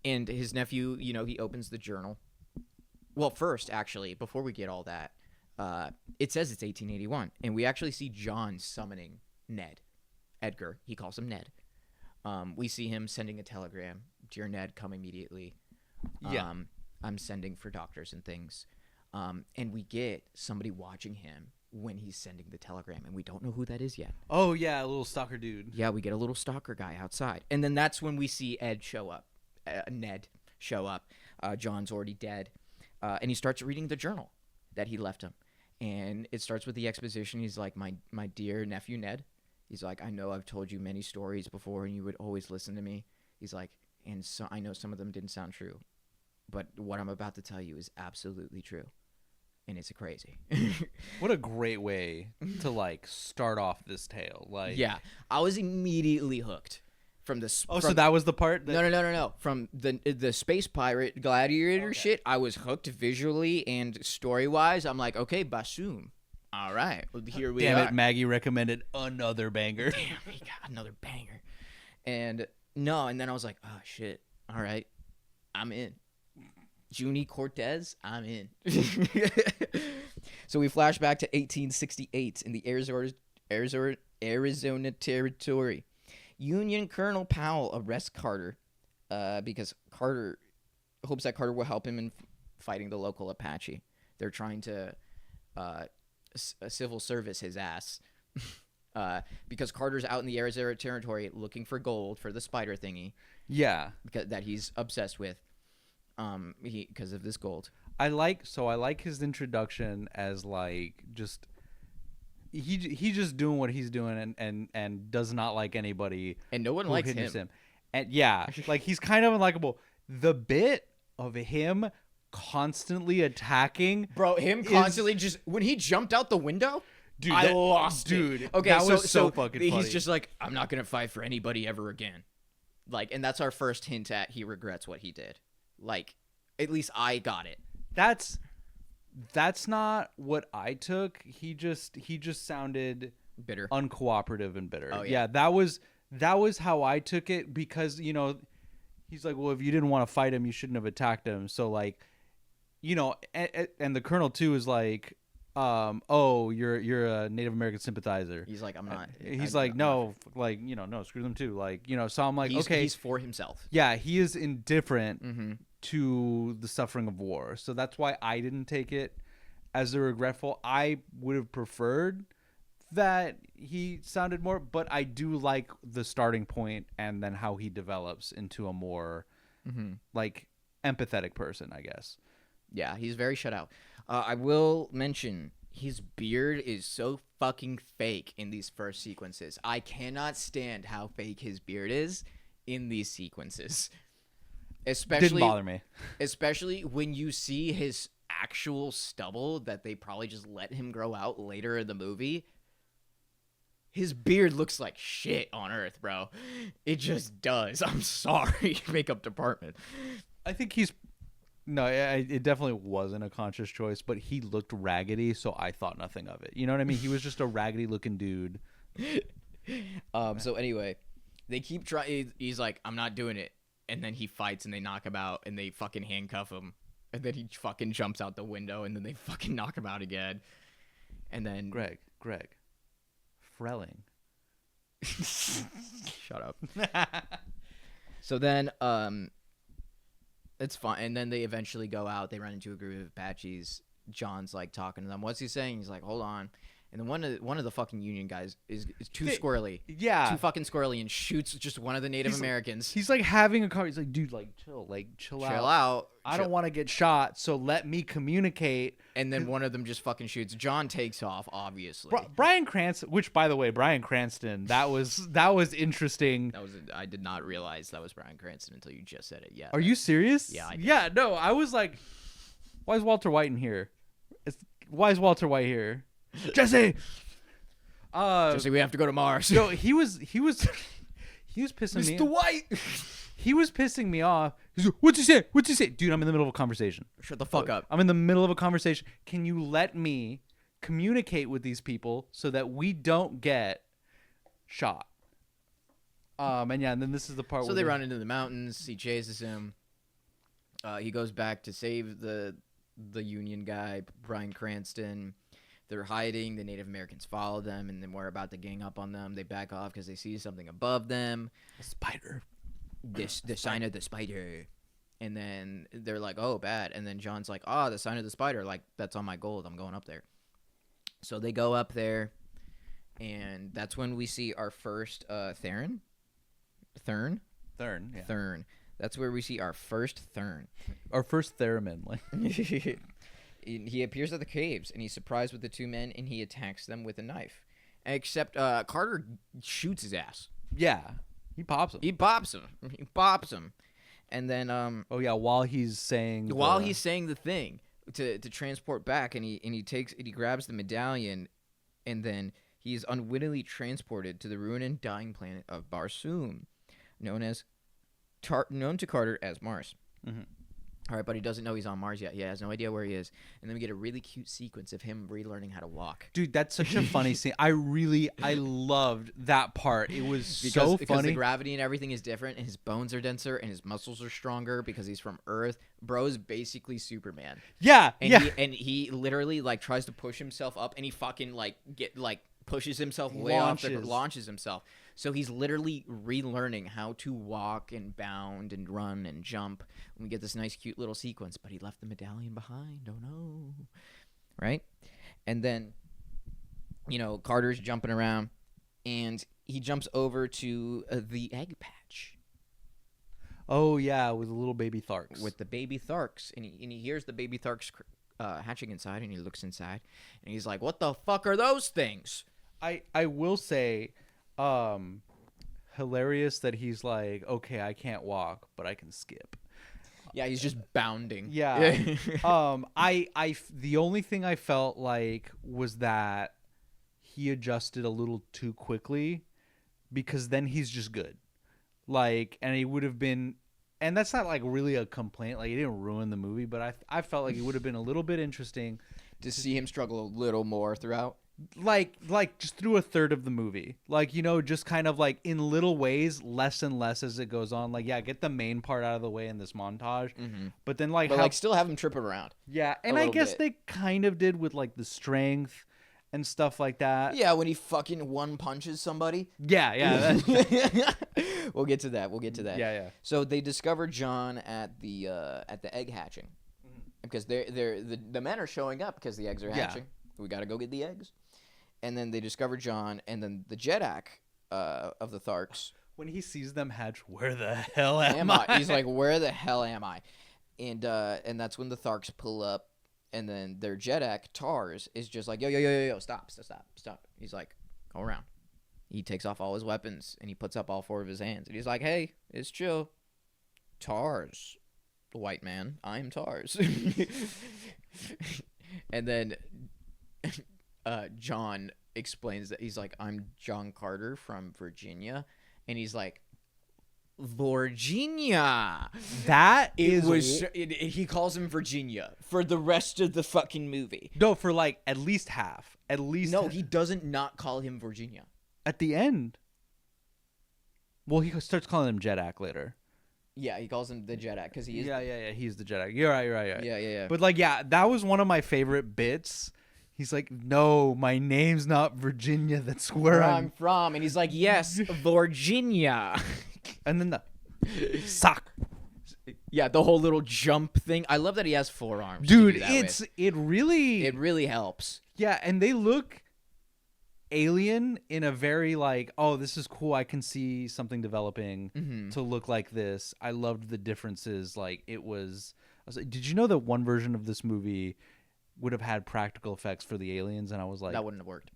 And his nephew, he opens the journal. Well, first, actually, before we get all that, it says it's 1881, and we actually see John summoning Ned. Edgar, he calls him Ned. We see him sending a telegram. Dear Ned, come immediately. I'm sending for doctors and things. And we get somebody watching him when he's sending the telegram, and we don't know who that is yet. Oh, yeah, a little stalker dude. Yeah, we get a little stalker guy outside. And then that's when we see Ned show up. John's already dead. And he starts reading the journal that he left him. And it starts with the exposition. He's like, my dear nephew Ned. He's like, I know I've told you many stories before, and you would always listen to me. He's like, and so I know some of them didn't sound true, but what I'm about to tell you is absolutely true, and it's crazy. What a great way to like start off this tale. Like, yeah, I was immediately hooked from the. So that was the part. No. From the space pirate gladiator shit, I was hooked visually and story wise. I'm like, okay, Bassoon. All right, well, here we are. Damn it, Maggie recommended another banger. Damn, we got another banger. And then I was like, oh, shit. All right, I'm in. Junie Cortez, I'm in. So we flash back to 1868 in the Arizona Territory. Union Colonel Powell arrests Carter because Carter hopes that Carter will help him in fighting the local Apache. They're trying to... a civil service his ass because Carter's out in the Arizona Territory looking for gold for the spider thingy. Yeah, that he's obsessed with. Because of this gold. I like his introduction as like just he's just doing what he's doing and does not like anybody, and no one likes him. And yeah, like he's kind of unlikable. The bit of him constantly attacking, bro, constantly just when he jumped out the window, dude, I lost it. Okay, that was so fucking funny. He's just like, I'm not gonna fight for anybody ever again, like, and that's our first hint at he regrets what he did. Like, at least I got it. That's not what I took. He just sounded Bitter. uncooperative and bitter. Oh, yeah. That was how I took it, because he's like, well, if you didn't want to fight him, you shouldn't have attacked him. So like, and the colonel too is like, oh, you're a Native American sympathizer. He's like, I'm not. He's like, no, like, no, screw them too. Like, so I'm like, okay, he's for himself. yeah, he is indifferent Mm-hmm. to the suffering of war. So that's why I didn't take it as a regretful. I would have preferred that he sounded more, but I do like the starting point and then how he develops into a more like empathetic person, I guess. Yeah, he's very shut out. I will mention his beard is so fucking fake in these first sequences. I cannot stand how fake his beard is in these sequences. Especially Didn't bother me. Especially when you see his actual stubble that they probably just let him grow out later in the movie. His beard looks like shit on Earth, bro. It just does. I'm sorry, makeup department. I think it definitely wasn't a conscious choice, but he looked raggedy, so I thought nothing of it. You know what I mean? He was just a raggedy looking dude. So anyway, they keep trying. He's like, I'm not doing it. And then he fights and they knock him out and they fucking handcuff him. And then he fucking jumps out the window and then they fucking knock him out again. And then Greg. Frelling. Shut up. So then, it's fine. And then they eventually go out. They run into a group of Apaches. John's like talking to them. What's he saying? He's like, hold on. And then one of the fucking Union guys is too squirrely. Yeah. Too fucking squirrely and shoots just one of the Native Americans. He's like having a car. He's like, dude, like chill out. I don't want to get shot, so let me communicate. And then one of them just fucking shoots. John takes off, obviously. Bryan Cranston, which by the way, Bryan Cranston, that was interesting. I did not realize that was Bryan Cranston until you just said it. Yeah. Are you serious? Yeah. I did. Yeah. No, I was like, why is Walter White in here? Why is Walter White here? Jesse. Jesse, we have to go to Mars. No, he was pissing me. Mr. White. He was pissing me off. He's like, what's he say? Dude, I'm in the middle of a conversation. Shut the fuck up. I'm in the middle of a conversation. Can you let me communicate with these people so that we don't get shot? And then this is the part So where they run into the mountains. He chases him. He goes back to save the Union guy, Bryan Cranston. They're hiding. The Native Americans follow them, and then we're about to gang up on them. They back off because they see something above them. A spider. The sign of the spider. And then they're like, oh, bad. And then John's like, oh, the sign of the spider. Like, that's on my gold. I'm going up there. So they go up there, and that's when we see our first Thern. Thern, yeah. Thern. That's where we see our first Thern. Our first theremin. Like. He appears at the caves, and he's surprised with the two men, and he attacks them with a knife. Except Carter shoots his ass. Yeah. He pops him. He pops him. And then oh yeah, while he's saying the thing to transport back, and he grabs the medallion, and then he is unwittingly transported to the ruined and dying planet of Barsoom, known to Carter as Mars. Mm-hmm. All right, but he doesn't know he's on Mars yet. He has no idea where he is. And then we get a really cute sequence of him relearning how to walk. Dude, that's such a funny scene. I loved that part. It was so funny. Because the gravity and everything is different, and his bones are denser, and his muscles are stronger because he's from Earth. Bro's basically Superman. Yeah, And he literally like tries to push himself up, and he fucking pushes himself way off the launches himself. So he's literally relearning how to walk and bound and run and jump. And we get this nice, cute little sequence, but he left the medallion behind. Oh, no. Right? And then, Carter's jumping around, and he jumps over to the egg patch. Oh, yeah, with the little baby Tharks. With the baby Tharks. And he hears the baby Tharks hatching inside, and he looks inside, and he's like, what the fuck are those things? I will say... hilarious that he's like, okay, I can't walk, but I can skip. Yeah, he's just bounding. Yeah. The only thing I felt like was that he adjusted a little too quickly, because then he's just good. Like, and he would have been, And that's not like really a complaint. Like it didn't ruin the movie, but I felt like it would have been a little bit interesting To see him struggle a little more throughout. like just through a third of the movie, like, you know, just kind of like in little ways, less and less as it goes on. Like, yeah, get the main part out of the way in this montage, but then like But still have him tripping around. yeah, and I guess they kind of did with like the strength and stuff like that. Yeah, when he fucking one punches somebody. Yeah. We'll get to that. Yeah. So they discover John at the egg hatching, because the men are showing up because the eggs are hatching. We got to go get the eggs. And then they discover John, and then the Jedak of the Tharks. When he sees them hatch, where the hell am I? He's like, where the hell am I? And that's when the Tharks pull up, and then their Jedak, Tars, is just like, yo, stop. He's like, go around. He takes off all his weapons, and he puts up all 4 of his hands. And he's like, hey, it's chill. Tars, the white man, I'm Tars. And then John explains that he's like, I'm John Carter from Virginia. And he's like, Virginia. That He calls him Virginia for the rest of the fucking movie. No, for like at least half. No, he doesn't not call him Virginia. At the end. Well, he starts calling him Jedak later. Yeah, he calls him the Jedak because he is. Yeah. He's the Jedak. You're right. Yeah. But like, yeah, that was one of my favorite bits. He's like, no, my name's not Virginia. That's where I'm from. And he's like, yes, Virginia. And then the sock. Yeah, the whole little jump thing. I love that he has 4 arms. Dude, it really helps. Yeah, and they look alien in a very like, oh, this is cool. I can see something developing to look like this. I loved the differences. Like I was like, did you know that one version of this movie would have had practical effects for the aliens? And I was like, that wouldn't have worked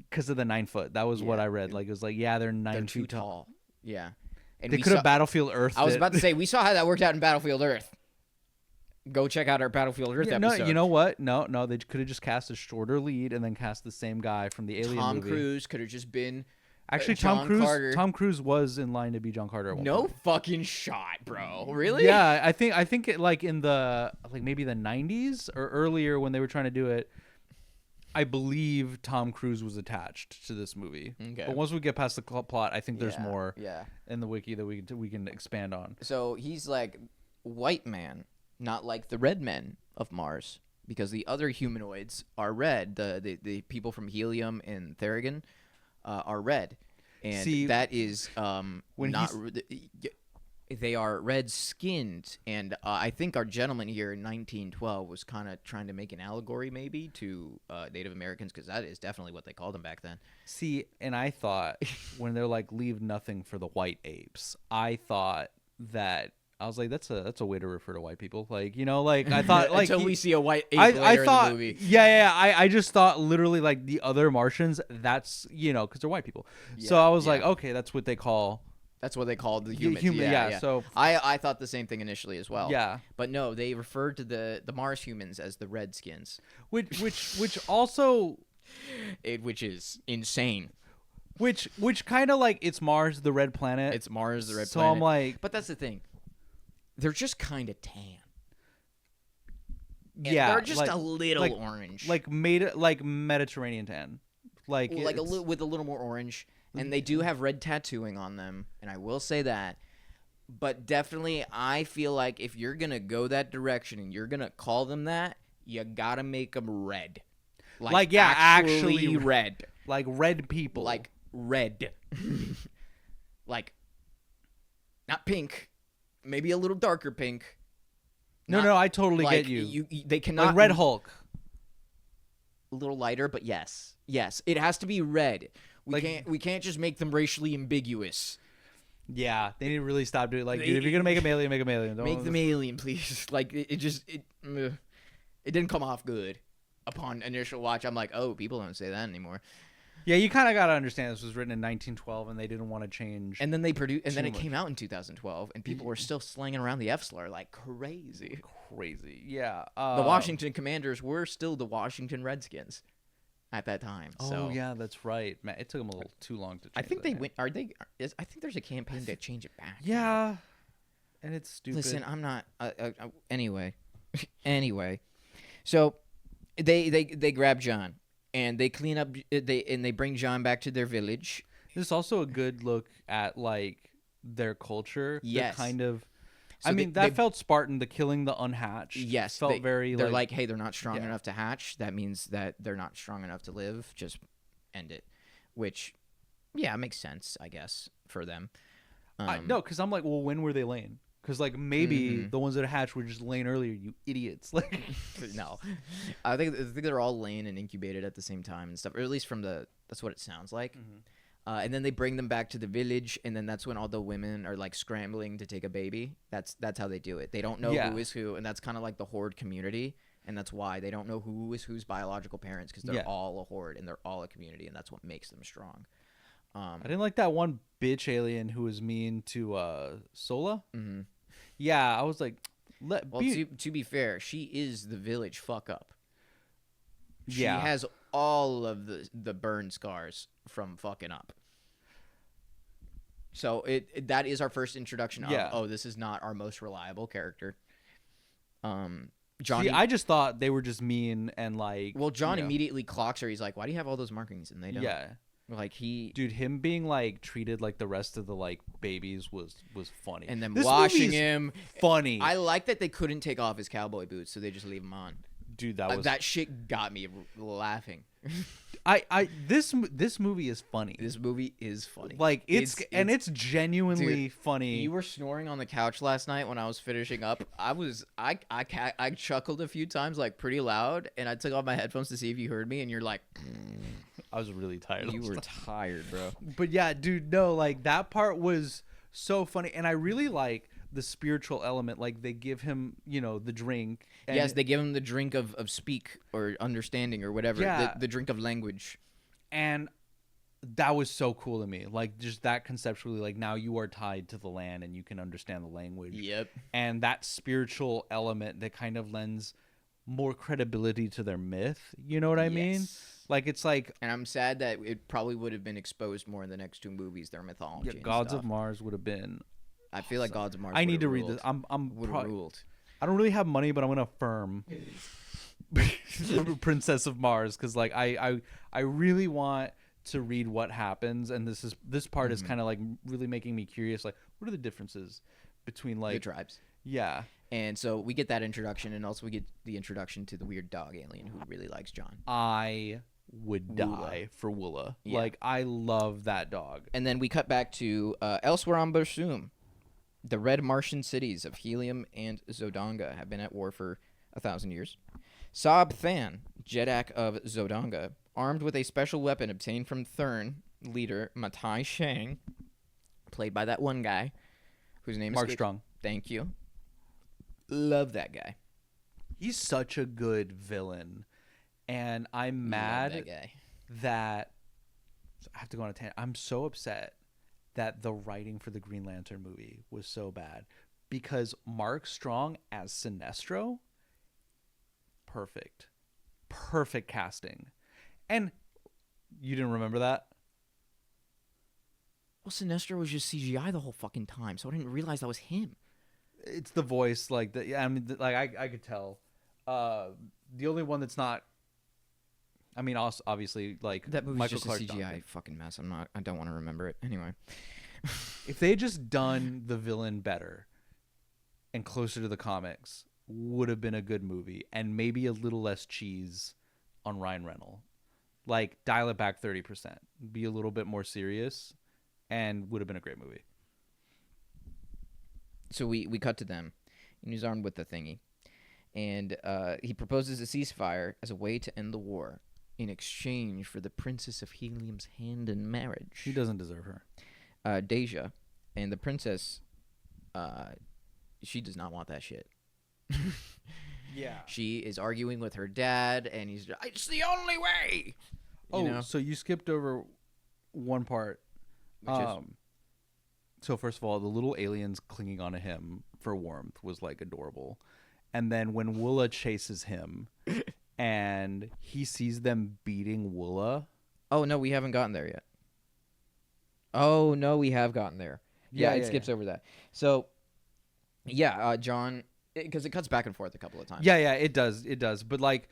because of the 9 foot. That was what I read. Like it was like, yeah, they're 9 too feet tall. Yeah, and they could have Battlefield Earth. I was about to say we saw how that worked out in Battlefield Earth. Go check out our Battlefield Earth episode. No, you know what? No, they could have just cast a shorter lead and then cast the same guy from the Alien movie. Tom Cruise could have just been. Actually, Tom Cruise was in line to be John Carter. At one point. Fucking shot, bro. Really? Yeah, I think it, like in the maybe the 90s or earlier when they were trying to do it. I believe Tom Cruise was attached to this movie. Okay. But once we get past the plot, I think there's more in the wiki that we can expand on. So he's like white man, not like the red men of Mars, because the other humanoids are red. The people from Helium and Theragon are red, and that is they are red-skinned, and I think our gentleman here in 1912 was kind of trying to make an allegory maybe to Native Americans, because that is definitely what they called them back then. See, and I thought when they're like, leave nothing for the white apes, I thought that I was like, that's a way to refer to white people. Like, you know, like I thought like until we see a white ape later in the movie. Yeah. I just thought literally like the other Martians, that's, you know, because they're white people. Yeah, so I was like, okay, that's what they call. That's what they called the humans. Yeah. So I thought the same thing initially as well. Yeah. But no, they referred to the Mars humans as the Redskins. Which also which is insane. Which kind of like, it's Mars, the red planet. It's Mars, the red planet. So I'm like, but that's the thing. They're just kind of tan. Yeah, they're just a little orange, like Mediterranean tan, with a little more orange. And they do have red tattooing on them, and I will say that. But definitely, I feel like if you're gonna go that direction and you're gonna call them that, you gotta make them red. Actually red. Like red people. Like red. Like not pink. Maybe a little darker pink. No, I totally get you. They cannot. Like Red Hulk. A little lighter, but yes, it has to be red. We can't just make them racially ambiguous. Yeah, they need to really stop doing it. Like, dude, if you're gonna make them alien, make them alien. Don't make them alien, please. Like it didn't come off good upon initial watch. I'm like, oh, people don't say that anymore. Yeah, you kind of got to understand this was written in 1912, and they didn't want to change. And then then it came out in 2012, and people were still slanging around the F slur like crazy. Yeah. The Washington Commanders were still the Washington Redskins at that time. Oh yeah, that's right. Man, it took them a little too long to change. I think they went. I think there's a campaign to change it back. Yeah. And it's stupid. Listen, I'm not. Anyway, anyway, so they grab John and they clean up. They bring John back to their village. This is also a good look at like their culture. Yes. The kind of. So I mean, that felt Spartan. The killing the unhatched. Yes, felt very. They're like, hey, they're not strong Yeah. enough to hatch. That means that they're not strong enough to live. Just end it. Which, yeah, makes sense, I guess, for them. No, because I'm like, well, when were they laying? Because like maybe the ones that hatched were just laying earlier. You idiots! Like, no, I think they're all laying and incubated at the same time and stuff, or at least that's what it sounds like. And then they bring them back to the village, and then that's when all the women are like scrambling to take a baby. That's how they do it. They don't know who is who, and that's kind of like the horde community, and that's why they don't know who is whose biological parents, because they're all a horde and they're all a community, and that's what makes them strong. I didn't like that one bitch alien who was mean to Sola. Yeah, I was like, to be fair, she is the village fuck up. She Yeah. has all of the burn scars from fucking up. So that is our first introduction of, this is not our most reliable character. Johnny, See, I just thought they were just mean and like. well, John immediately clocks her. He's like, why do you have all those markings? And they don't. Yeah. Like Dude, him being like treated like the rest of the like babies was funny. and then This washing movie's him. funny. I like that they couldn't take off his cowboy boots, so they just leave him on. Dude, that shit got me laughing. This movie is funny. This movie is funny. Like it's genuinely funny. You were snoring on the couch last night when I was finishing up. I chuckled a few times, like pretty loud, and I took off my headphones to see if you heard me, and you're like, I was really tired. you were tired, bro. But yeah, dude, no, like that part was so funny, and I really like the spiritual element. Like they give him, the drink. And Yes, they give him the drink of speak or understanding or whatever. Yeah. The drink of language. And that was so cool to me. Like just that conceptually, like now you are tied to the land and you can understand the language. Yep. And that spiritual element that kind of lends more credibility to their myth. You know what I mean? Like it's like, And I'm sad that it probably would have been exposed more in the next two movies, their mythology. and Gods stuff. of Mars would have been. I feel like Gods of Mars. I need to would've read this. ruled. I'm Would have ruled. I don't really have money, but I'm gonna affirm Princess of Mars because like I really want to read what happens, and this part is kind of like really making me curious. Like, what are the differences between like The tribes. Yeah, And so we get that introduction, and also we get the introduction to the weird dog alien who really likes John. I would die for Woola. Yeah. Like I love that dog. And then we cut back to elsewhere on Barsum. The red Martian cities of Helium and Zodanga have been at war for 1,000 years. Saab Than, Jedak of Zodanga, armed with a special weapon obtained from Thurn leader Matai Shang, played by that one guy whose name Mark is Strong. Thank you. Love that guy. He's such a good villain, and I'm mad Love that guy. that I have to go on a tangent. I'm so upset that the writing for the Green Lantern movie was so bad because Mark Strong as Sinestro, perfect casting. And you didn't remember that? Well, Sinestro was just CGI the whole fucking time, so I didn't realize that was him. It's the voice, like the yeah. I mean, like I could tell. The only one that's not. I mean, also obviously, like That movie's Michael just Clark a CGI Duncan. fucking mess. I don't want to remember it anyway. If they had just done the villain better and closer to the comics, would have been a good movie, and maybe a little less cheese on Ryan Reynolds. Like dial it back 30%, be a little bit more serious, and would have been a great movie. So we cut to them, and he's armed with the thingy, and he proposes a ceasefire as a way to end the war in exchange for the Princess of Helium's hand in marriage. He doesn't deserve her. Deja, and the princess, she does not want that shit. Yeah. She is arguing with her dad, and he's just, it's the only way. Oh, You know? so you skipped over one part. Which is? So first of all, the little aliens clinging onto him for warmth was like adorable. And then when Woola chases him and he sees them beating Woola. Oh, no, we haven't gotten there yet. Oh, no, we have gotten there. Yeah, it Yeah. skips over that. So Yeah, John, because it cuts back and forth a couple of times. Yeah, it does. But like,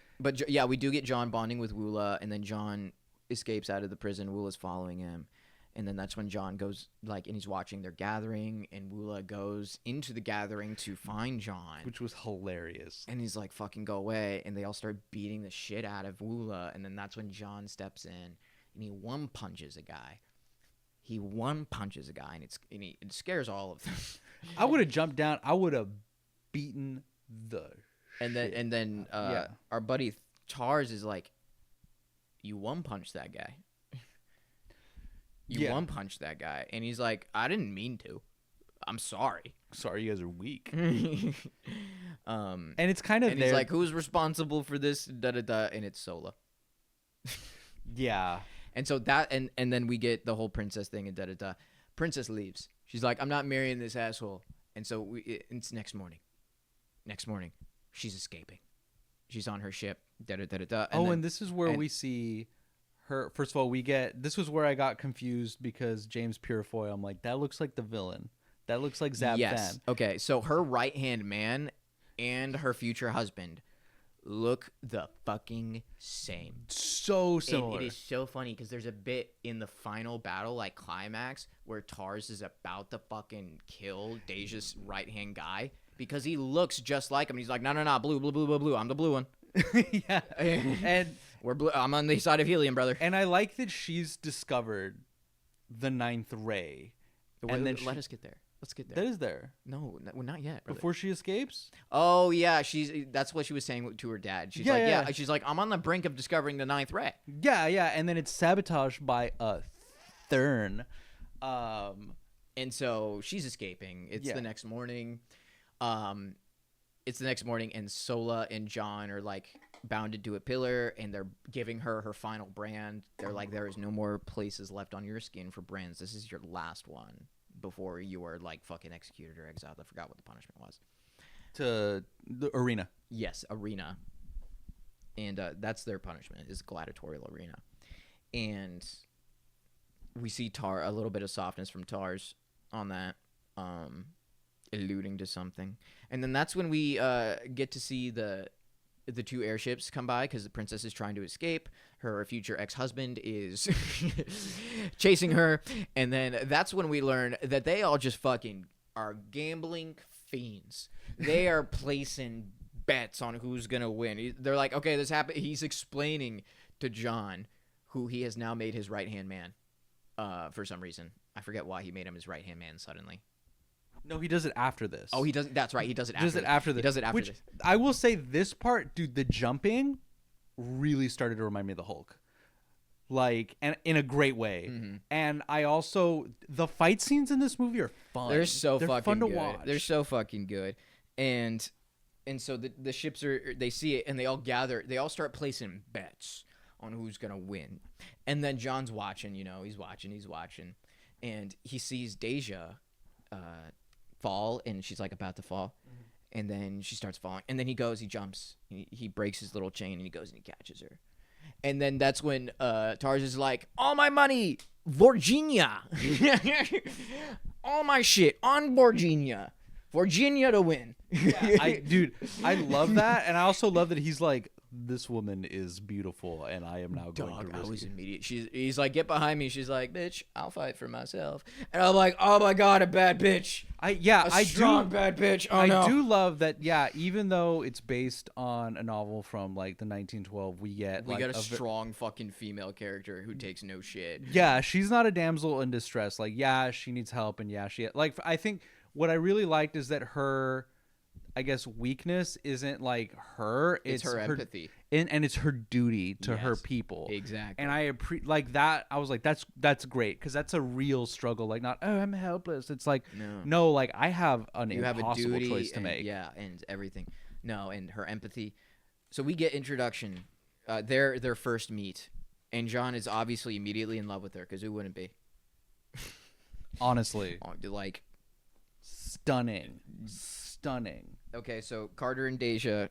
Yeah, we do get John bonding with Woola, and then John escapes out of the prison. Woola's following him, and then that's when John goes and he's watching their gathering, and Woola goes into the gathering to find John, which was hilarious. and he's like, "Fucking go away!" And they all start beating the shit out of Woola, and then that's when John steps in, and he one punches a guy. And it scares all of them. I would have jumped down. I would have beaten the. And then our buddy Tars is like, "You one punch that guy. You one punch that guy," and he's like, "I didn't mean to. I'm sorry. Sorry, you guys are weak." And it's kind of he's like, "Who's responsible for this?" Da da da, and it's Sola. Yeah. And so that and then we get the whole princess thing and da da da. Princess leaves. She's like, "I'm not marrying this asshole." And so it's next morning. Next morning, she's escaping. She's on her ship. Da da da da da. And this is where we see her. First of all, this was where I got confused because James Purefoy. I'm like, that looks like the villain. That looks like Zab yes. Fan. Okay, so her right hand man and her future husband look the fucking same. So similar. It is so funny because there's a bit in the final battle, like climax, where Tars is about to fucking kill Deja's right hand guy because he looks just like him. He's like, no, blue, blue, blue, blue, blue. I'm the blue one. Yeah, and we're blue. I'm on the side of helium, brother. And I like that she's discovered the ninth ray. And then let us get there. Let's get there. That is there. No, not yet. Brother. Before she escapes? Oh yeah, that's what she was saying to her dad. She's she's like, I'm on the brink of discovering the ninth ray. Yeah, and then it's sabotaged by a Thurn. And so she's escaping. It's the next morning. It's the next morning, and Sola and John are like bounded to a pillar, and they're giving her final brand. They're like, there is no more places left on your skin for brands. This is your last one before you are like fucking executed or exiled. I forgot what the punishment was. To the arena. Yes, arena. And that's their punishment, is gladiatorial arena. And we see a little bit of softness from Tars on that, alluding to something. And then that's when we get to see the two airships come by because the princess is trying to escape. Her future ex-husband is chasing her. And then that's when we learn that they all just fucking are gambling fiends. They are placing bets on who's going to win. They're like, okay, this happened. He's explaining to John, who he has now made his right-hand man for some reason. I forget why he made him his right-hand man suddenly. No, he does it after this. Oh, he does. That's right. He does it after. He does it after this. I will say this part, dude, the jumping really started to remind me of the Hulk, like, and in a great way. Mm-hmm. And I also the fight scenes in this movie are fun. They're fucking fun to good. watch. They're so fucking good. And so the ships they see it and they all gather. They all start placing bets on who's gonna win. And then John's watching. He's watching, and he sees Deja fall, and she's like about to fall, and then she starts falling, and then he jumps, he breaks his little chain, and he goes and he catches her, and then that's when Tars is like, all my money, Virginia, all my shit on Virginia to win. Yeah, I love that, and I also love that he's like, this woman is beautiful, and I am now going to risk I was it. immediate. He's like, get behind me. She's like, bitch, I'll fight for myself. And I'm like, oh my god, a bad bitch. A strong bad bitch. Oh no. I do love that. Yeah, even though it's based on a novel from like the 1912, we get a strong fucking female character who takes no shit. Yeah, she's not a damsel in distress. Like, yeah, she needs help, and yeah, I think what I really liked is that her, I guess, weakness isn't like her. It's her empathy, and it's her duty to her people. Exactly. And I like that. I was like, that's great, because that's a real struggle. Like, not, oh, I'm helpless. It's like, no, like, I have an impossible choice to make. Yeah, and everything. No, and her empathy. So we get introduction. Their first meet, and John is obviously immediately in love with her, because who wouldn't be? Honestly, like, stunning. Okay, so Carter and Deja,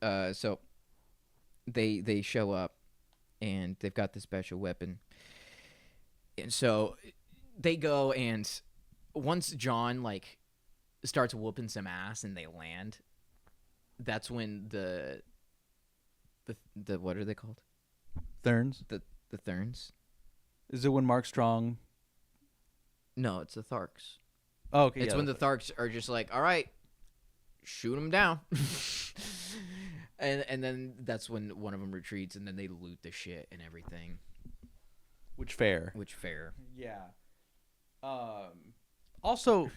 so they show up, and they've got the special weapon, and so they go, and once John like starts whooping some ass and they land, that's when the what are they called? Therns. The Therns? Is it when Mark Strong? No, it's the Tharks. Oh, okay. It's when the Tharks are just like, all right, shoot them down. and then that's when one of them retreats, and then they loot the shit and everything. Which fair. Yeah. Also,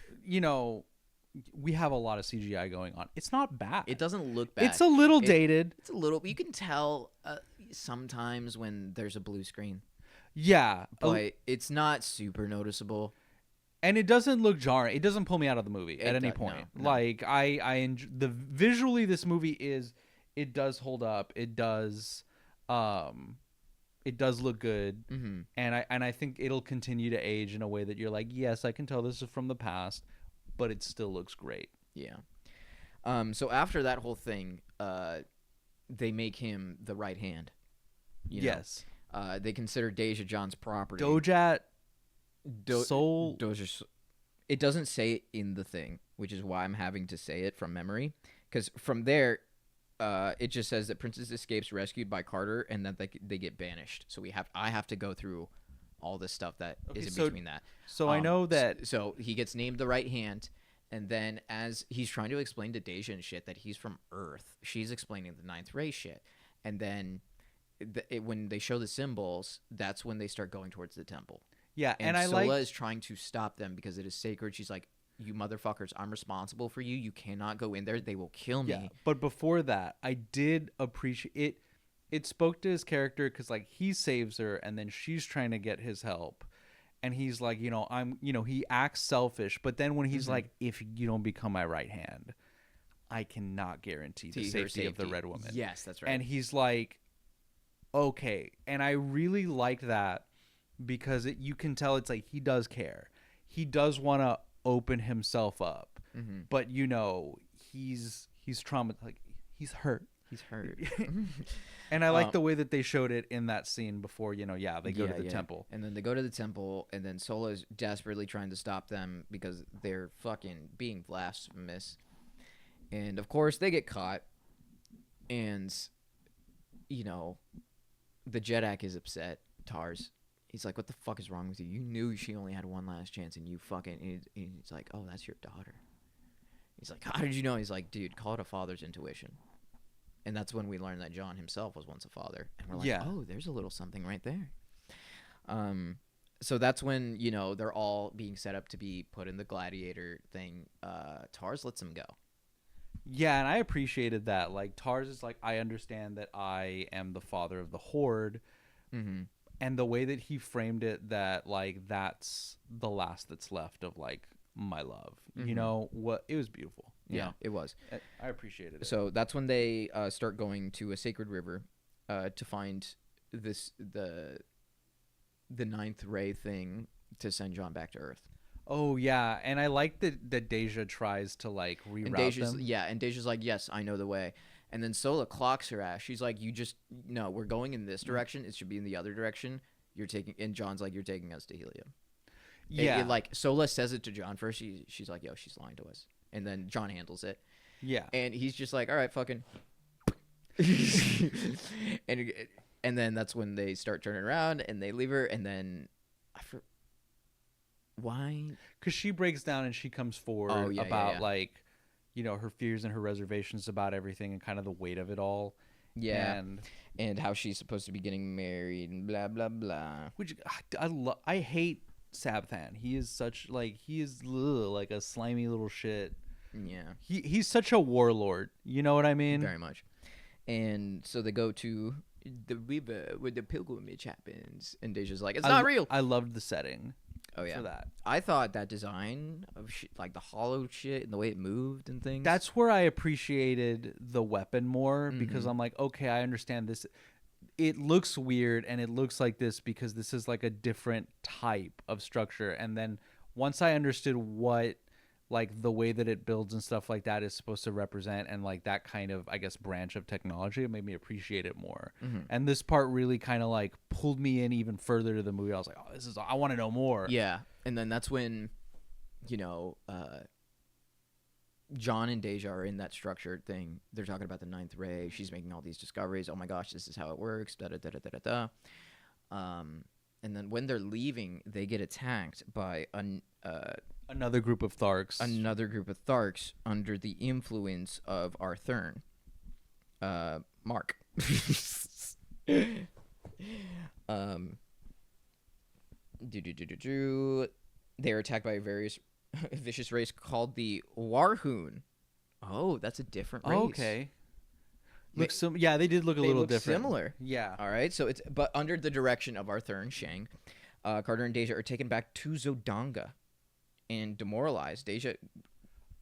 we have a lot of CGI going on. It's not bad. It doesn't look bad. It's a little dated. It's a little. You can tell sometimes when there's a blue screen. Yeah, but it's not super noticeable. And it doesn't look jarring. It doesn't pull me out of the movie at any point. No. Like I enjoy visually this movie it does hold up. It does look good. Mm-hmm. And I think it'll continue to age in a way that you're like, yes, I can tell this is from the past, but it still looks great. Yeah. So after that whole thing, they make him the right hand. Yes. They consider Deja John's property. Dojat Soul. It doesn't say it in the thing, which is why I'm having to say it from memory. Because from there, it just says that Princess escapes rescued by Carter, and that they get banished. So I have to go through all this stuff that is in between that. So I know that. So he gets named the right hand, and then as he's trying to explain to Deja and shit that he's from Earth, she's explaining the Ninth Ray shit, and then when they show the symbols, that's when they start going towards the temple. Yeah, and Sola is trying to stop them because it is sacred. She's like, you motherfuckers, I'm responsible for you. You cannot go in there. They will kill me. Yeah, but before that, I did appreciate it. It spoke to his character because, like, he saves her, and then she's trying to get his help. And he's like, he acts selfish. But then when he's like, if you don't become my right hand, I cannot guarantee the safety of the Red Woman. Yes, that's right. And he's like, okay. And I really like that because you can tell it's like he does care. He does want to open himself up. Mm-hmm. But, he's traumatized. Like, he's hurt. He's hurt. And I like the way that they showed it in that scene before, they go to the temple. And then they go to the temple, and then Sola's desperately trying to stop them because they're fucking being blasphemous. And, of course, they get caught. And, the Jedak is upset. Tars. He's like, what the fuck is wrong with you? You knew she only had one last chance, and you fucking... And he's like, oh, that's your daughter. He's like, how did you know? He's like, dude, call it a father's intuition. And that's when we learned that John himself was once a father. And we're like, oh, there's a little something right there. So that's when, they're all being set up to be put in the gladiator thing. Tars lets him go. Yeah, and I appreciated that. Like, Tars is like, I understand that I am the father of the Horde. Mm-hmm. And the way that he framed it, that, like, that's the last that's left of, like, my love. Mm-hmm. It was beautiful. Yeah, it was. I appreciated it. So that's when they start going to a sacred river to find the Ninth Ray thing to send John back to Earth. Oh, yeah. And I like that Deja tries to, like, reroute them. Yeah, and Deja's like, yes, I know the way. And then Sola clocks her ass. She's like, no, we're going in this direction. It should be in the other direction. And John's like, you're taking us to Helium. Yeah. Like, Sola says it to John first. She's like, yo, she's lying to us. And then John handles it. Yeah. And he's just like, all right, fucking. and then that's when they start turning around and they leave her. And then why? Because she breaks down and she comes forward about like, her fears and her reservations about everything and kind of the weight of it all. Yeah. And how she's supposed to be getting married and blah, blah, blah. Which I hate Sabthan. He is such like like a slimy little shit. Yeah. He's such a warlord. You know what I mean? Very much. And so they go to the river where the pilgrimage happens. And Deja's like, it's not real. I loved the setting. Oh, yeah. For that. I thought that design of like the hollow shit and the way it moved and things. That's where I appreciated the weapon more because I'm like, okay, I understand this. It looks weird and it looks like this because this is like a different type of structure. And then once I understood what like the way that it builds and stuff like that is supposed to represent and like that kind of, I guess, branch of technology, it made me appreciate it more. And this part really kind of like pulled me in even further to the movie. I was like, oh, I want to know more. Yeah. And then that's when, John and Deja are in that structured thing. They're talking about the ninth ray. She's making all these discoveries. Oh my gosh, this is how it works. Da da da da da da. And then when they're leaving, they get attacked by another group of Tharks. Another group of Tharks under the influence of Arthurn. Mark. They are attacked by a vicious race called the Warhoon. Oh, that's a different race. Okay. Yeah, they did look a little different. Similar. Yeah. All right, so but under the direction of Arthur and Shang, Carter and Deja are taken back to Zodanga and demoralized. Deja.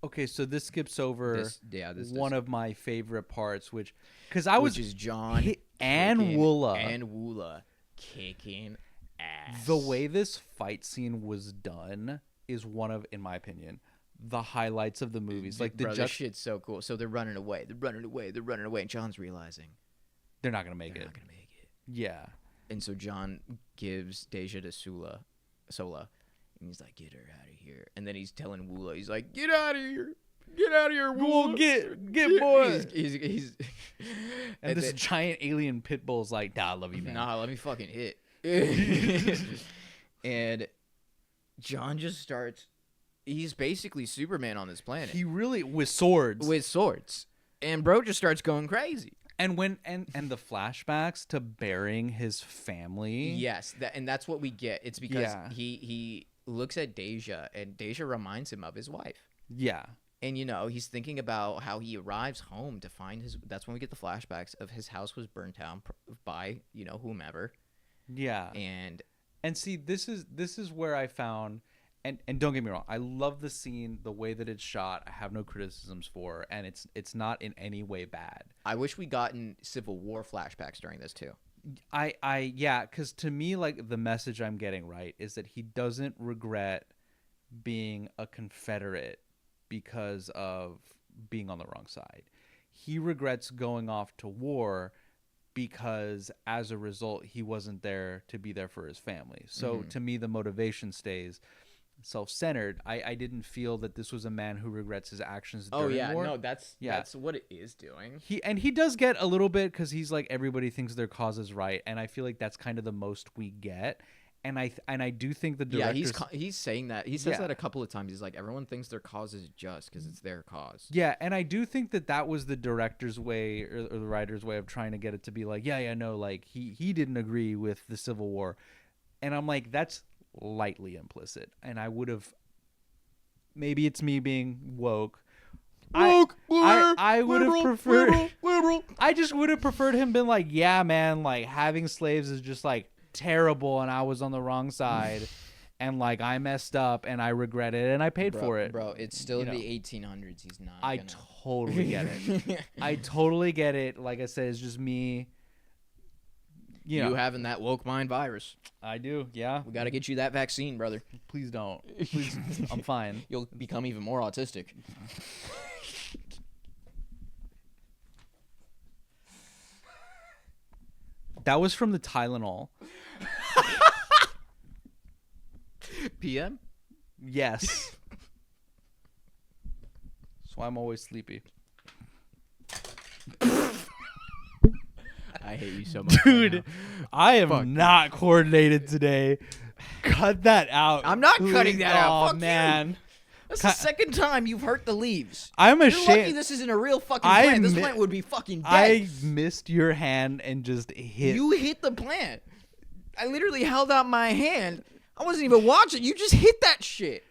Okay, so this skips over this one of my favorite parts, which is John and Woola kicking ass. The way this fight scene was done is one of, in my opinion, the highlights of the movies. Like this shit's so cool. So they're running away, and John's realizing they're not gonna make it. Yeah. And so John gives Deja to Sola, and he's like, "Get her out of here." And then he's telling Woola, he's like, "Get out of here, Woola. Go get boy." He's and this giant alien pit bull's like, "Nah, I love you, man. Nah, let me fucking hit." And John just starts. He's basically Superman on this planet. He really with swords. And bro just starts going crazy. And the flashbacks to burying his family. Yes, that's what we get. It's because he looks at Deja, and Deja reminds him of his wife. Yeah. And he's thinking about how he arrives home to find his. That's when we get the flashbacks of his house was burnt down by whomever. Yeah. And see, this is where I found. And don't get me wrong, I love the scene, the way that it's shot. I have no criticisms for, and it's not in any way bad. I wish we gotten Civil War flashbacks during this too. Because to me, like, the message I'm getting right is that he doesn't regret being a Confederate because of being on the wrong side. He regrets going off to war because as a result, he wasn't there to be there for his family. So to me, the motivation stays self-centered. I didn't feel that this was a man who regrets his actions during war. No, that's what it is doing. He does get a little bit, because he's like, everybody thinks their cause is right, and I feel like that's kind of the most we get. And I do think the directors... Yeah, he's saying that. He says that a couple of times. He's like, everyone thinks their cause is just because it's their cause. Yeah, and I do think that was the director's way or the writer's way of trying to get it to be like, no, like, he didn't agree with the Civil War. And I'm like, that's lightly implicit, and I would have, maybe it's me being woke. I would have preferred liberal. I just would have preferred him been like, yeah, man, like, having slaves is just like terrible, and I was on the wrong side, and like, I messed up, and I regret it, and I paid for it. Bro, it's still in the 1800s. He's not. Totally get it. I totally get it. Like I said, it's just me. You having that woke mind virus. I do, yeah. We got to get you that vaccine, brother. Please don't. Please, I'm fine. You'll become even more autistic. That was from the Tylenol. PM? Yes. That's why I'm always sleepy. I hate you so much. Dude, right I am not coordinated today. Cut that out. I'm not cutting that out. Fuck man. You. That's the second time you've hurt the leaves. I'm ashamed. You're lucky this isn't a real fucking plant. This plant would be fucking dead. I missed your hand and just hit. You hit the plant. I literally held out my hand. I wasn't even watching. You just hit that shit.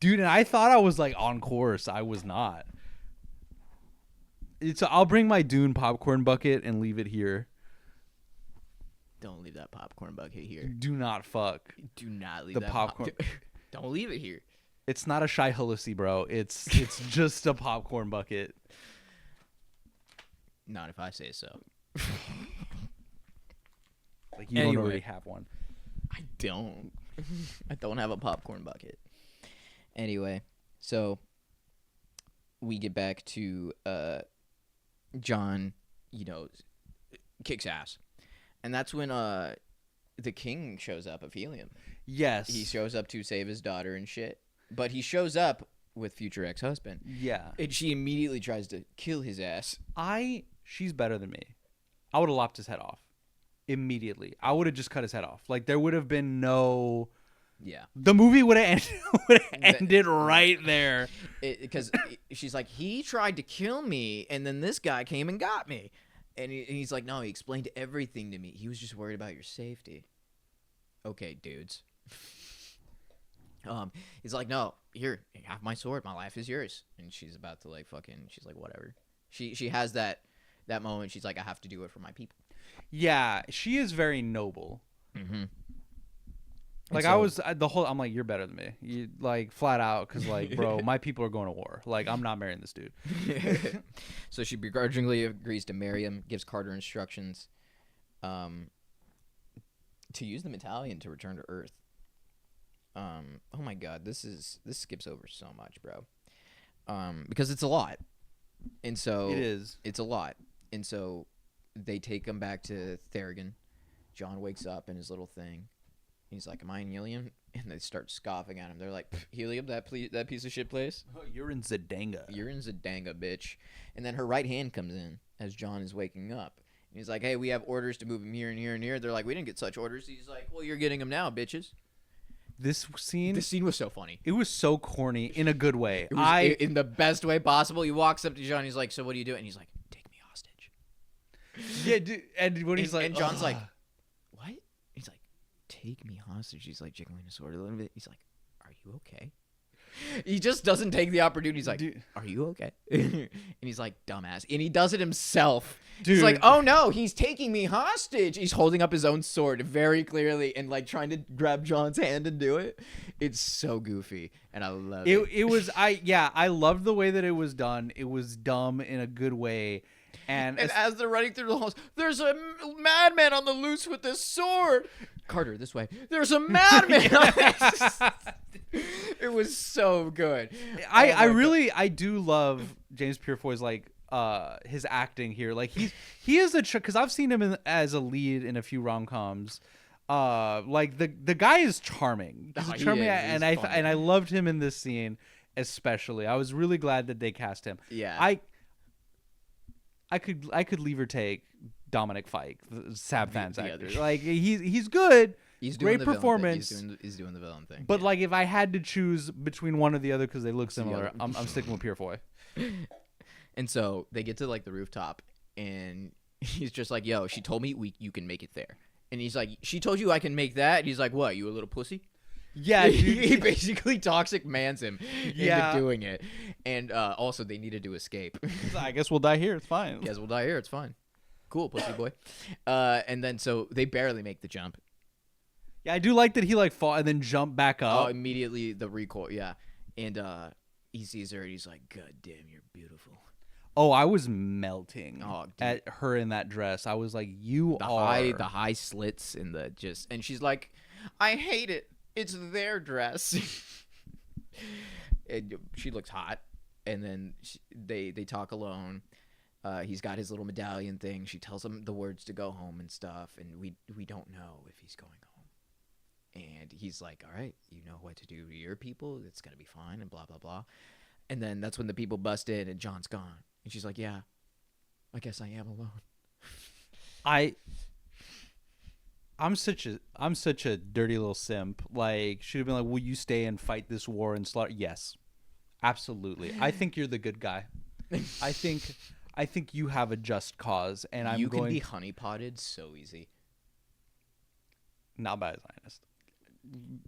Dude, and I thought I was like on course. I was not. I'll bring my Dune popcorn bucket and leave it here. Don't leave that popcorn bucket here. Do not fuck. Do not leave the that popcorn. Don't leave it here. It's not a Shy Halusi, bro. It's just a popcorn bucket. Not if I say so. Like, you don't already have one. I don't. I don't have a popcorn bucket. Anyway, so we get back to John, kicks ass. And that's when the king shows up of Helium. Yes. He shows up to save his daughter and shit. But he shows up with future ex-husband. Yeah. And she immediately tries to kill his ass. She's better than me. I would have lopped his head off immediately. I would have just cut his head off. Like, there would have been no... Yeah. The movie would have ended right there. Because she's like, he tried to kill me, and then this guy came and got me. And he's like, no, he explained everything to me. He was just worried about your safety. Okay, dudes. He's like, no, here, have my sword. My life is yours. And she's about to like fucking. She's like, whatever. She has that moment. She's like, I have to do it for my people. Yeah, she is very noble. Mm-hmm. Like, I'm like, you're better than me. You like flat out, because like, bro, my people are going to war. Like, I'm not marrying this dude. So she begrudgingly agrees to marry him. Gives Carter instructions, to use the medallion to return to Earth. Oh my God, this skips over so much, bro. Because it's a lot, and so it is. It's a lot, and so they take him back to Theragon. John wakes up in his little thing. He's like, am I in helium? And they start scoffing at him. They're like, helium, that piece of shit place? Oh, you're in Zedanga. You're in Zedanga, bitch. And then her right hand comes in as John is waking up. And he's like, hey, we have orders to move him here and here and here. They're like, we didn't get such orders. He's like, well, you're getting them now, bitches. This scene was so funny. It was so corny in a good way. In the best way possible. He walks up to John. He's like, so what do you do? And he's like, take me hostage. Yeah, dude, and when he's like... And John's like, what? He's like, take me hostage. He's like jiggling his sword a little bit. He's like, are you okay? He just doesn't take the opportunity. He's like, dude, are you okay? And he's like, dumbass. And he does it himself. Dude. He's like, oh no, he's taking me hostage. He's holding up his own sword very clearly and like trying to grab John's hand and do it. It's so goofy. And I love it. I loved the way that it was done. It was dumb in a good way. And as they're running through the halls, there's a madman on the loose with this sword. Carter, this way. There's a madman. It was so good. I do love James Purefoy's like his acting here. Like he is because I've seen him as a lead in a few rom-coms. Like the guy is charming. He's charming, and I loved him in this scene especially. I was really glad that they cast him. Yeah. I could leave or take Dominic Fike, the Sab Fans actor. Like he's good. He's doing great performance. He's doing the villain thing. But like if I had to choose between one or the other because they look similar, I'm sticking with Purefoy. And so they get to like the rooftop, and he's just like, "Yo, she told me you can make it there." And he's like, "She told you I can make that?" And he's like, "What? You a little pussy?" Yeah, he basically toxic mans him into doing it. And also they needed to escape. I guess we'll die here. It's fine. Guess we'll die here. It's fine. Cool, pussy boy. And then so they barely make the jump. Yeah, I do like that he like fall and then jump back up. Oh, immediately the recoil. Yeah, and he sees her and he's like, "God damn, you're beautiful." Oh, I was melting at her in that dress. I was like, "You the high slits and and she's like, "I hate it. It's their dress." And she looks hot, and then they talk alone. He's got his little medallion thing. She tells him the words to go home and stuff, and we don't know if he's going home. And he's like, all right, you know what to do to your people. It's going to be fine, and blah, blah, blah. And then that's when the people bust in, and John's gone. And she's like, yeah, I guess I am alone. I'm such a dirty little simp. Like, should have been like, will you stay and fight this war and slaughter? Yes, absolutely. I think you're the good guy. I think you have a just cause, and you can be honeypotted so easy. Not by a Zionist.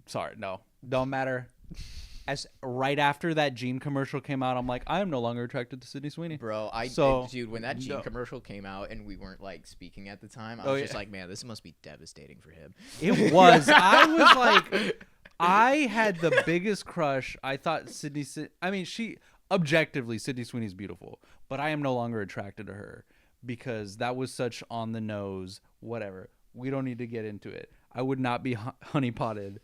Sorry, no, don't matter. As right after that Gene commercial came out, I'm like, I am no longer attracted to Sydney Sweeney. Bro, dude, when that Gene commercial came out and we weren't like speaking at the time, I was just like, man, this must be devastating for him. It was. I was like, I had the biggest crush. I thought Sydney Sweeney's beautiful, but I am no longer attracted to her because that was such on the nose. Whatever. We don't need to get into it. I would not be honeypotted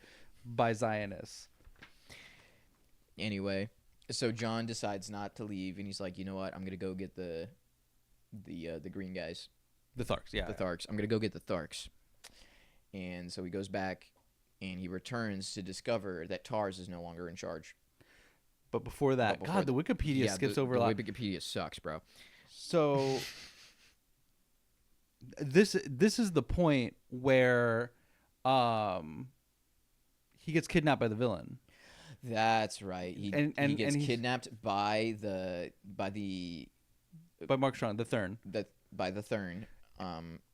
by Zionists. Anyway, so John decides not to leave, and he's like, you know what? I'm going to go get the green guys. The Tharks, yeah. The Tharks. I'm going to go get the Tharks. And so he goes back, and he returns to discover that Tars is no longer in charge. But before that, before God, the Wikipedia skips over a lot. The Wikipedia sucks, bro. So this is the point where he gets kidnapped by the villain. That's right. He gets kidnapped by Mark Strong, the Thurn. By the Thurn.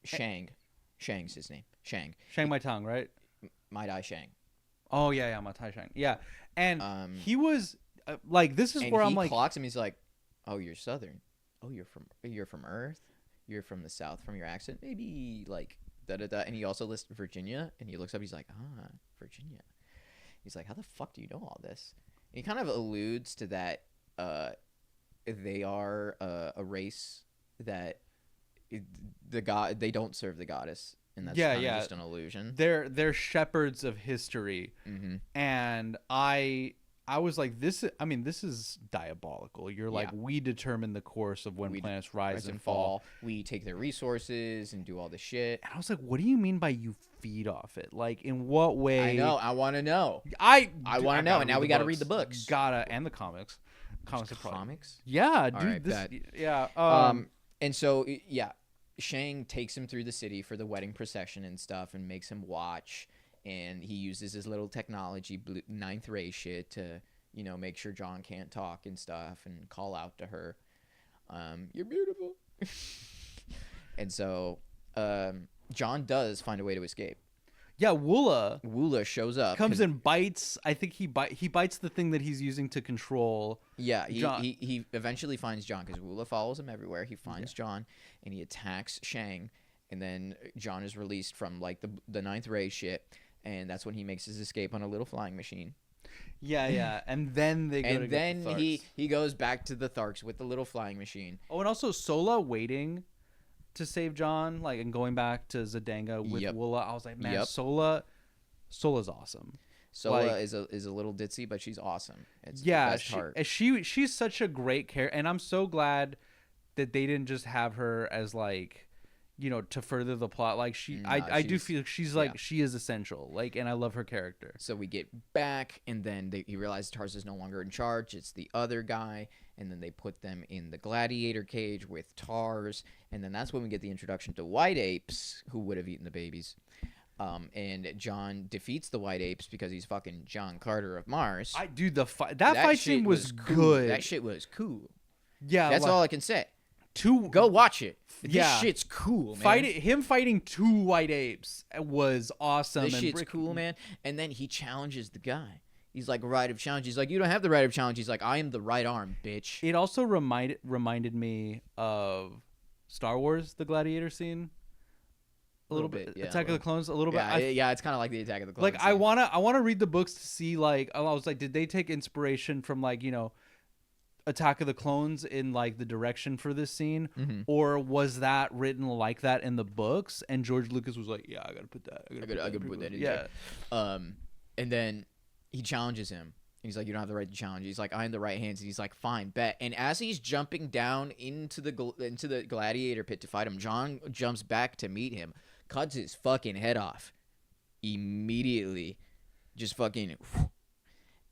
Shang. Shang's his name. Shang. Shang Mai Tang, right? Mai Tai Shang. Oh yeah, Mai Tai Shang. Yeah, and he was like, this is where I'm like, he clocks him. He's like, "Oh, you're Southern. Oh, you're from Earth. You're from the South. From your accent, maybe like da da da." And he also lists Virginia, and he looks up. He's like, Virginia." He's like, "How the fuck do you know all this?" And he kind of alludes to that. They are a race that they don't serve the goddess. And that's kind of just an illusion. They're shepherds of history, and I was like, this is diabolical. You're like, we determine the course of when planets rise and fall. We take their resources and do all the shit. And I was like, what do you mean by you feed off it? Like, in what way? I know. I want to know. I want to know. And now we got to read the books. And the comics. Comics? Yeah, dude. And so Shang takes him through the city for the wedding procession and stuff, and makes him watch. And he uses his little technology, ninth ray shit, to make sure John can't talk and stuff, and call out to her, "You're beautiful." And so John does find a way to escape. Yeah, Woola shows up, comes and bites. I think he bites the thing that he's using to control. Yeah, he eventually finds John, because Woola follows him everywhere. He finds John, and he attacks Shang, and then John is released from like the ninth ray shit, and that's when he makes his escape on a little flying machine. Yeah, and then they go and to then get the Tharks. he goes back to the Tharks with the little flying machine. Oh, and also Sola waiting to save John, like, and going back to Zendanga with Woola. I was like, man, Sola's awesome. Sola is a little ditzy, but she's awesome. It's she's such a great character, and I'm so glad that they didn't just have her as like, to further the plot. Like I do feel she's like she is essential. Like, and I love her character. So we get back, and then he realizes Tarz is no longer in charge. It's the other guy, and then they put them in the gladiator cage with Tarz, and then that's when we get the introduction to white apes who would have eaten the babies. And John defeats the white apes because he's fucking John Carter of Mars. That fight scene was good. Cool. That shit was cool. Yeah, that's all I can say. Go watch it. This shit's cool, man. Him fighting two white apes was awesome. This shit's cool, man. And then he challenges the guy. He's like, right of challenge. He's like, you don't have the right of challenge. He's like, I am the right arm, bitch. It also reminded me of Star Wars, the gladiator scene. A little bit. Attack of the Clones, a little bit. Yeah, it's kind of like the Attack of the Clones. Like, I wanna read the books to see, like, I was like, did they take inspiration from, like, Attack of the Clones in like the direction for this scene, or was that written like that in the books? And George Lucas was like, "Yeah, I gotta put that. I gotta put that in there." And then he challenges him. He's like, "You don't have the right to challenge." He's like, "I am the right hands." And he's like, "Fine, bet." And as he's jumping down into the gladiator pit to fight him, John jumps back to meet him, cuts his fucking head off immediately, just fucking,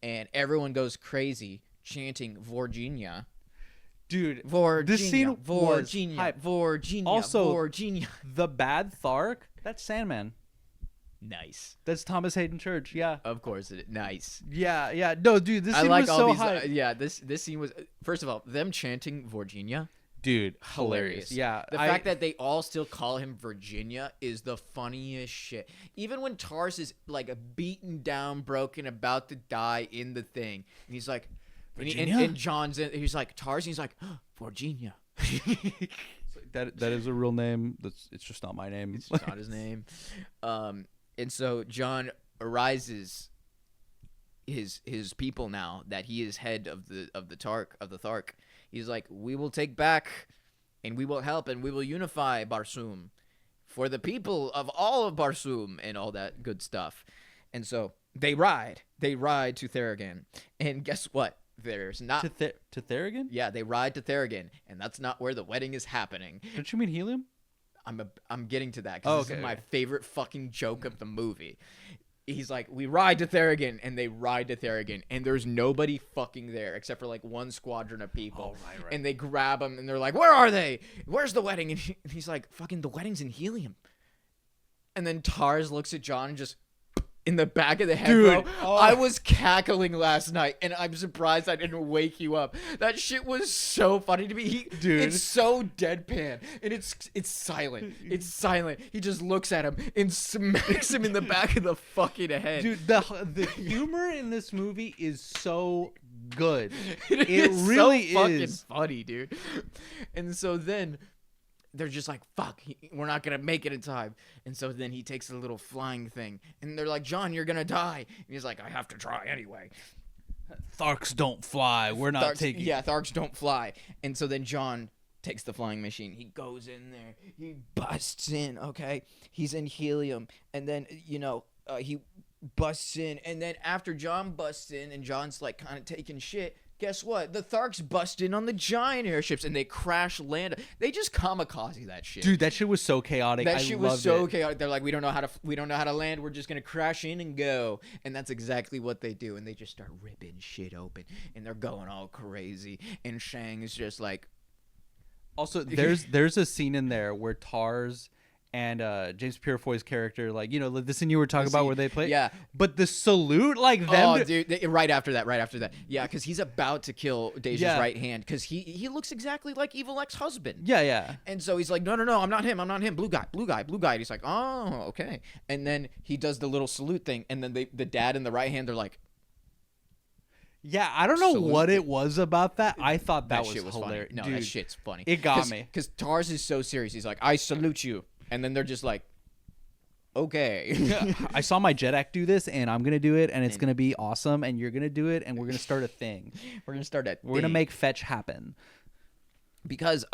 and everyone goes crazy, chanting Virginia. Dude, Virginia, this scene Virginia, Virginia. Also, Virginia. The bad Thark, that's Sandman. Nice. That's Thomas Hayden Church, yeah. Of course it is. Nice. Yeah. No, dude, this scene was so high. This scene was, first of all, them chanting Virginia. Dude, hilarious. Yeah. The fact that they all still call him Virginia is the funniest shit. Even when Tarz is like beaten down, broken, about to die in the thing, and he's like, and John's in, he's like, Tarz, and he's like, Virginia. that is a real name. It's just not my name. It's just not his name. And so John arises his people now that he is head of the Thark. He's like, we will take back, and we will help, and we will unify Barsoom for the people of all of Barsoom, and all that good stuff. And so they ride to Theragan, and guess what? There's not to Theragan. Yeah, they ride to Theragan, and that's not where the wedding is happening. Don't you mean Helium? I'm getting to that because this is my favorite fucking joke of the movie. he's like, we ride to Therigan, and they ride to Therigan, and there's nobody fucking there except for like one squadron of people. Oh, right. And they grab him, and they're like, where are they? Where's the wedding? And he's like, fucking, the wedding's in Helium. And then Tars looks at John and just in the back of the head, Dude, bro. I was cackling last night, and I'm surprised I didn't wake you up. That shit was so funny to me. Dude. It's so deadpan, and it's silent. It's silent. He just looks at him and smacks him in the back of the fucking head. Dude, the humor in this movie is so good. It is really so fucking is funny, dude. And so then they're just like, fuck, we're not going to make it in time. And so then he takes a little flying thing. And they're like, John, you're going to die. And he's like, I have to try anyway. Tharks don't fly. We're not taking. Yeah, Tharks don't fly. And so then John takes the flying machine. He goes in there. He busts in, okay? He's in Helium. And then, he busts in. And then after John busts in and John's like kind of taking shit, guess what? The Tharks bust in on the giant airships and they crash land. They just kamikaze that shit. Dude, that shit was so chaotic. That shit was so it. chaotic. They're like, we don't know how to land. We're just gonna crash in and go. And that's exactly what they do. And they just start ripping shit open. And they're going all crazy. And Shang is just like. Also, there's a scene in there where Tars and James Purefoy's character, like, the scene you were talking about where they play. Yeah. But the salute, like them. Oh, dude. Right after that. Yeah, because he's about to kill Deja's right hand. Because he looks exactly like Evil ex-husband. Yeah. And so he's like, no, I'm not him. Blue guy. And he's like, oh, okay. And then he does the little salute thing. And then the dad and the right hand, they're like. Yeah, I don't know salute. what it was about that. I thought that shit was hilarious. funny. No, Dude, that shit's funny. It got me. Because Tars is so serious. He's like, I salute you. And then they're just like, okay. I saw my Jedak do this, and I'm gonna do it, and it's gonna be awesome, and you're gonna do it, and we're gonna start a thing. We're gonna make fetch happen. Because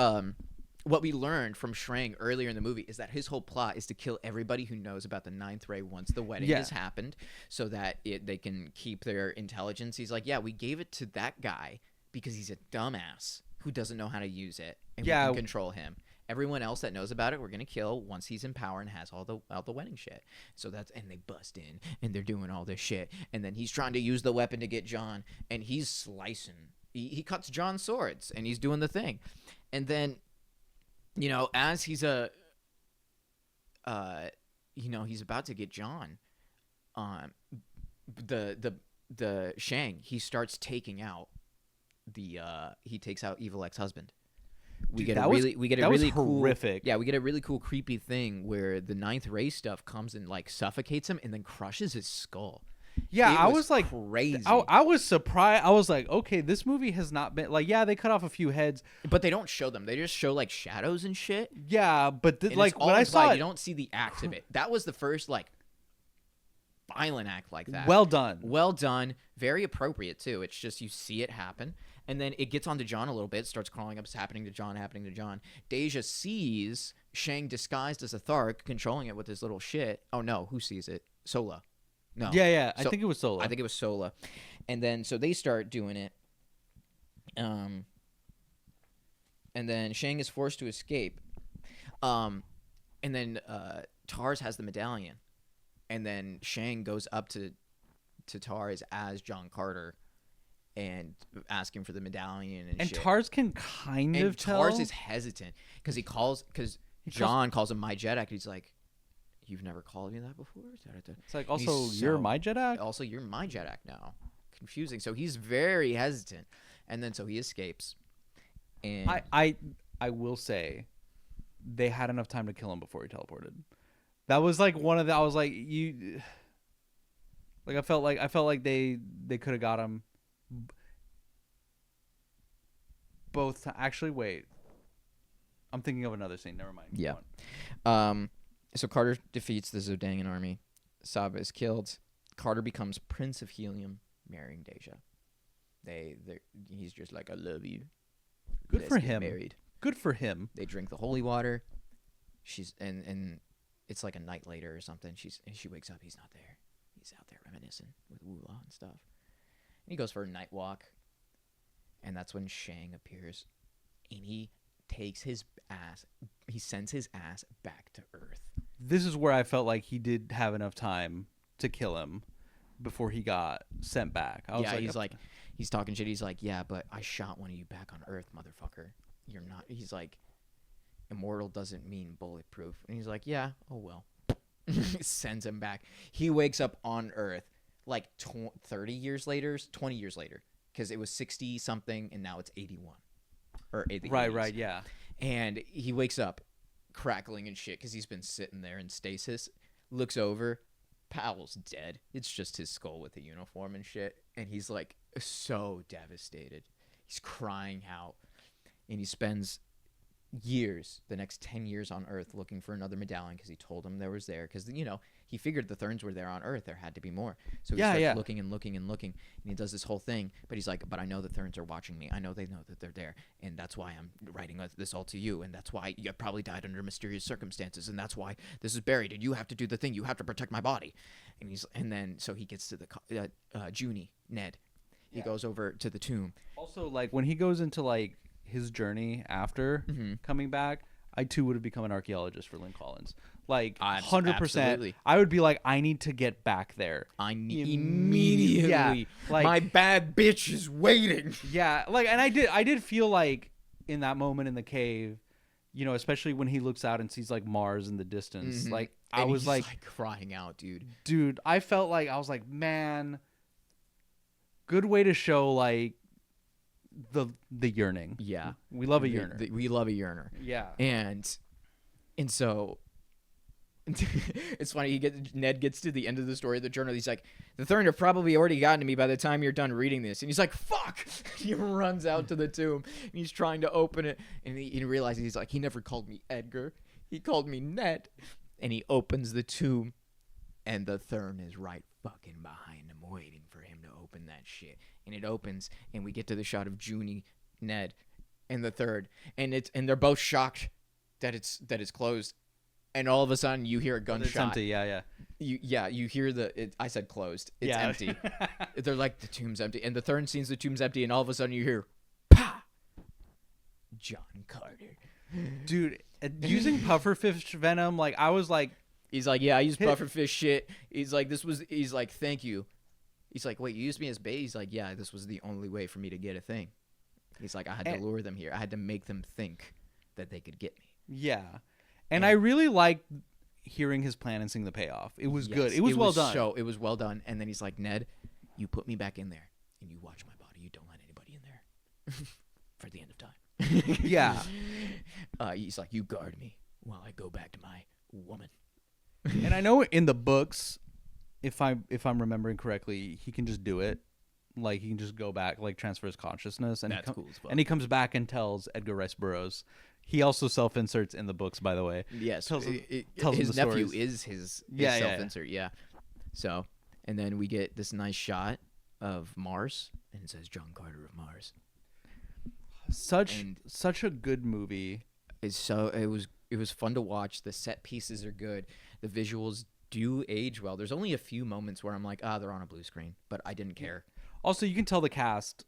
what we learned from Shrang earlier in the movie is that his whole plot is to kill everybody who knows about the ninth ray once the wedding has happened, so that they can keep their intelligence. He's like, yeah, we gave it to that guy because he's a dumbass who doesn't know how to use it, and we can control him. Everyone else that knows about it, we're gonna kill once he's in power and has all the wedding shit. So and they bust in and they're doing all this shit, and then he's trying to use the weapon to get John, and he's slicing. He cuts John's swords, and he's doing the thing, and then, as he's he's about to get John, the Shang, he starts taking out he takes out Evil ex-husband. We get a really cool, horrific. Yeah, we get a really cool creepy thing where the ninth ray stuff comes and like suffocates him and then crushes his skull. Yeah, I was like crazy. I was surprised. I was like, okay, this movie has not been like, they cut off a few heads, but they don't show them. They just show like shadows and shit. Yeah, but like when I saw it, you don't see the act of it. That was the first like violent act like that. Well done, very appropriate too. It's just you see it happen. And then it gets onto John a little bit, starts crawling up, it's happening to John. Deja sees Shang disguised as a Thark, controlling it with his little shit. Oh, no, who sees it? Sola. No. Yeah, I think it was Sola. I think it was Sola. And then, so they start doing it. And then Shang is forced to escape. And then Tars has the medallion. And then Shang goes up to Tars as John Carter and asking for the medallion and shit. Tars can kind of tell. Tars is hesitant because John calls him my Jedak. He's like, you've never called me that before? It's like, also, you're my Jedak? Also, you're my Jedak now. Confusing. So he's very hesitant. And then so he escapes. And I will say, they had enough time to kill him before he teleported. That was like one of the, I was like, I felt like they could have got him. Both actually, wait. I'm thinking of another scene. Never mind. Yeah. So Carter defeats the Zodangan army. Saba is killed. Carter becomes Prince of Helium, marrying Deja. He's just like, I love you. Good for him. Married. Good for him. They drink the holy water. She's and it's like a night later or something. She wakes up. He's not there. He's out there reminiscing with Wula and stuff. And he goes for a night walk. And that's when Shang appears. And he takes his ass. He sends his ass back to Earth. This is where I felt like he did have enough time to kill him before he got sent back. I was he's talking shit. He's like, yeah, but I shot one of you back on Earth, motherfucker. You're not. He's like, immortal doesn't mean bulletproof. And he's like, yeah, oh well. Sends him back. He wakes up on Earth like 30 years later, 20 years later, because it was 60 something and now it's 81 or 80. Right, yeah. And he wakes up crackling and shit because he's been sitting there in stasis. Looks over, Powell's dead. It's just his skull with a uniform and shit. And he's like so devastated. He's crying out, and he spends years, the next 10 years on Earth, looking for another medallion because he told him there was there, because he figured the Therns were there on Earth. There had to be more. So he starts looking and looking and looking, and he does this whole thing. But he's like, but I know the Therns are watching me. I know they know that they're there, and that's why I'm writing this all to you, and that's why you probably died under mysterious circumstances, and that's why this is buried, and you have to do the thing. You have to protect my body. And then so he gets to the Junie, Ned. He goes over to the tomb. Also, like when he goes into like his journey after coming back, I too would have become an archaeologist for Lynn Collins. Like 100%. Absolutely. I would be like, I need to get back there. I need immediately. Yeah, like, my bad bitch is waiting. Yeah, like, and I did feel like in that moment in the cave, especially when he looks out and sees like Mars in the distance, like I was like crying out, dude. Dude, I felt like I was like, man, good way to show like the yearning. Yeah, we love a yearner. We love a yearner. Yeah, and so it's funny. Ned gets to the end of the story of the journal. He's like, the Thern have probably already gotten to me by the time you're done reading this. And he's like, fuck. He runs out to the tomb and he's trying to open it, and he realizes, he's like, he never called me Edgar. He called me Ned. And he opens the tomb, and the Thern is right fucking behind him, waiting for him to open that shit. And it opens, and we get to the shot of Junie, Ned, and the third, and they're both shocked that it's closed, and all of a sudden you hear a gunshot. It's empty, yeah. You hear I said closed. It's empty. They're like, the tomb's empty, and the third sees the tomb's empty, and all of a sudden you hear, "Pa!" John Carter, dude, using pufferfish venom, like I was like, he's like, yeah, I used pufferfish shit. He's like, he's like, thank you. He's like, wait, you used me as bait? He's like, yeah, this was the only way for me to get a thing. He's like, I had to lure them here. I had to make them think that they could get me. Yeah. And I really liked hearing his plan and seeing the payoff. It was good. It was well done. It was well done. And then he's like, Ned, you put me back in there, and you watch my body. You don't let anybody in there for the end of time. Yeah. He's like, you guard me while I go back to my woman. And I know in the books, if I'm remembering correctly, he can just do it. Like he can just go back, like transfer his consciousness, and that's cool as fuck. And he comes back and tells Edgar Rice Burroughs. He also self-inserts in the books, by the way. Yes, tells his nephew is his yeah, self-insert. Yeah. So, and then we get this nice shot of Mars, and it says John Carter of Mars. Such a good movie. It was fun to watch. The set pieces are good. The visuals do age well. There's only a few moments where I'm like, they're on a blue screen, but I didn't care. Also, you can tell the cast,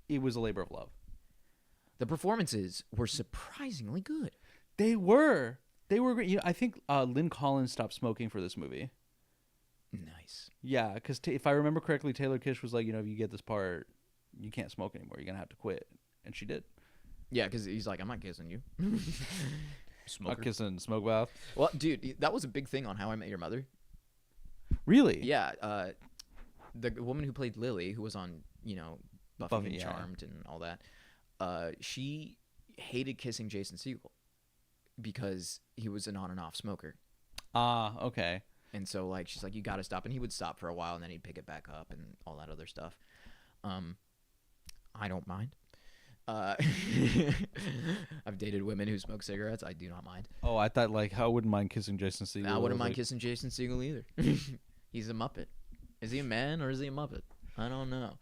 it was a labor of love. The performances were surprisingly good. They were great. I think Lynn Collins stopped smoking for this movie. Nice. Yeah, because if I remember correctly, Taylor Kitsch was like, if you get this part, you can't smoke anymore. You're gonna have to quit, and she did. Yeah, because he's like, I'm not kissing you. Smoker. Not kissing, smoke bath. Well, dude, that was a big thing on How I Met Your Mother. Really? Yeah. The woman who played Lily, who was on, Buffy and Charmed and all that, she hated kissing Jason Segel because he was an on and off smoker. Okay. And so, like, she's like, you got to stop. And he would stop for a while, and then he'd pick it back up and all that other stuff. I don't mind. I've dated women who smoke cigarettes. I do not mind. Oh, I thought, like, I wouldn't mind kissing Jason Segel. I wouldn't mind kissing Jason Segel either. He's a Muppet. Is he a man or is he a Muppet? I don't know.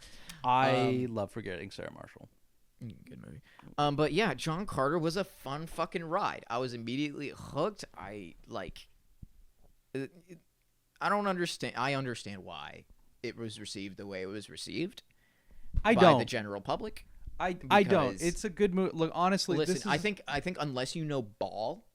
I love Forgetting Sarah Marshall. Good movie. But yeah, John Carter was a fun fucking ride. I was immediately hooked. I don't understand. I understand why it was received the way it was received. By the general public. I don't. It's a good movie. Look, honestly, listen. I think unless you know ball,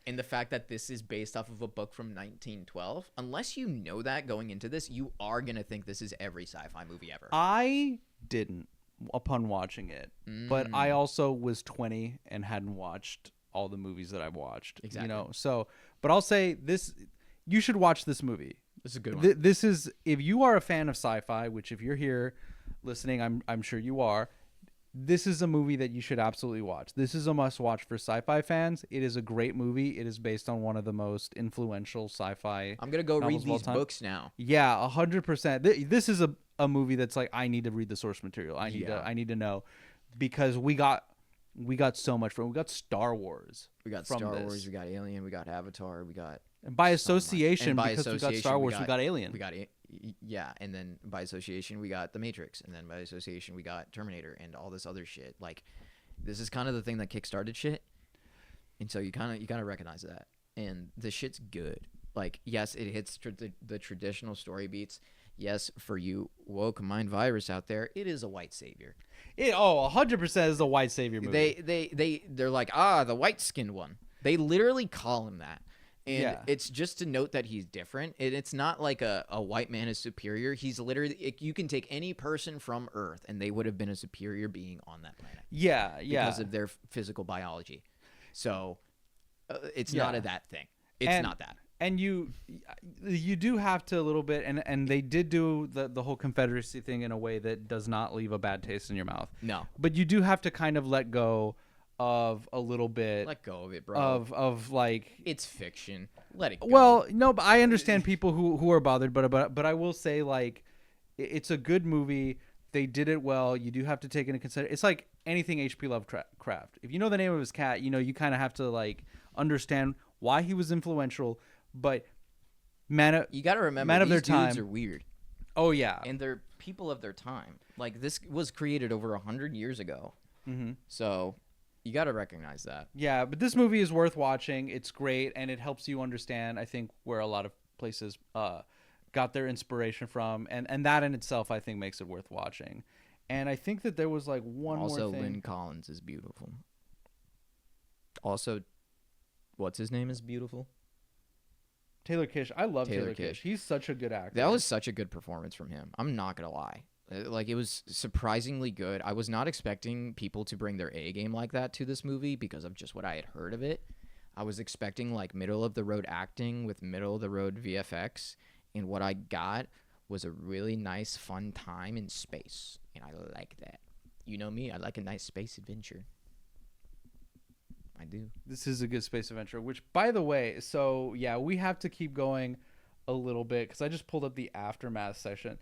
And the fact that this is based off of a book from 1912, unless you know that going into this, you are going to think this is every sci-fi movie ever. I didn't upon watching it, but I also was 20 and hadn't watched all the movies that I've watched. Exactly. You know, so, but I'll say this, you should watch this movie. This is a good one. This is, if you are a fan of sci-fi, which if you're here listening, I'm sure you are, this is a movie that you should absolutely watch. This is a must-watch for sci-fi fans. It is a great movie. It is based on one of the most influential sci-fi I'm going to go read novels of all these time. books now. Yeah, 100%. This is a movie that's like, I need to read the source material. I need to know, because we got so much from it. We got Star Wars. We got Star Wars, we got Alien, we got Avatar, we got... And by association, and by because we got Star Wars, we got Alien. We got yeah, and then by association we got The Matrix, and then by association we got Terminator and all this other shit. Like, this is kind of the thing that kickstarted shit, and so you kind of recognize that. And the shit's good. Like, yes, it hits the traditional story beats. Yes, for you woke mind virus out there, it is a white savior. 100% is a white savior movie. They're like, the white skinned one. They literally call him that. And it's just to note that he's different. It's not like a white man is superior. He's literally, you can take any person from Earth and they would have been a superior being on that planet. Yeah. Because of their physical biology. So it's not that thing. It's not that. And you do have to a little bit, and they did do the whole Confederacy thing in a way that does not leave a bad taste in your mouth. No. But you do have to kind of let go of a little bit. Let go of it, bro. Of like, it's fiction. Let it go. Well, no, but I understand people who are bothered, but I will say, like, it's a good movie. They did it well. You do have to take into consideration. It's like anything H.P. Lovecraft. If you know the name of his cat, you kind of have to like understand why he was influential. But you got to remember, these their dudes time are weird. Oh yeah, and they're people of their time. Like, this was created over 100 years ago. Mm-hmm. So you got to recognize that. Yeah, but this movie is worth watching. It's great, and it helps you understand, I think, where a lot of places got their inspiration from, and that in itself, I think, makes it worth watching. And I think that there was like one more thing. Also, Lynn Collins is beautiful. Also, what's his name is beautiful? Taylor Kitsch. I love Taylor Kitsch. He's such a good actor. That was such a good performance from him. I'm not going to lie. Like, it was surprisingly good. I was not expecting people to bring their A game like that to this movie because of just what I had heard of it. I was expecting like middle of the road acting with middle of the road VFX, and what I got was a really nice fun time in space, and I like that. You know me, I like a nice space adventure. I do. This is a good space adventure, which, by the way, so yeah, we have to keep going a little bit because I just pulled up the aftermath section.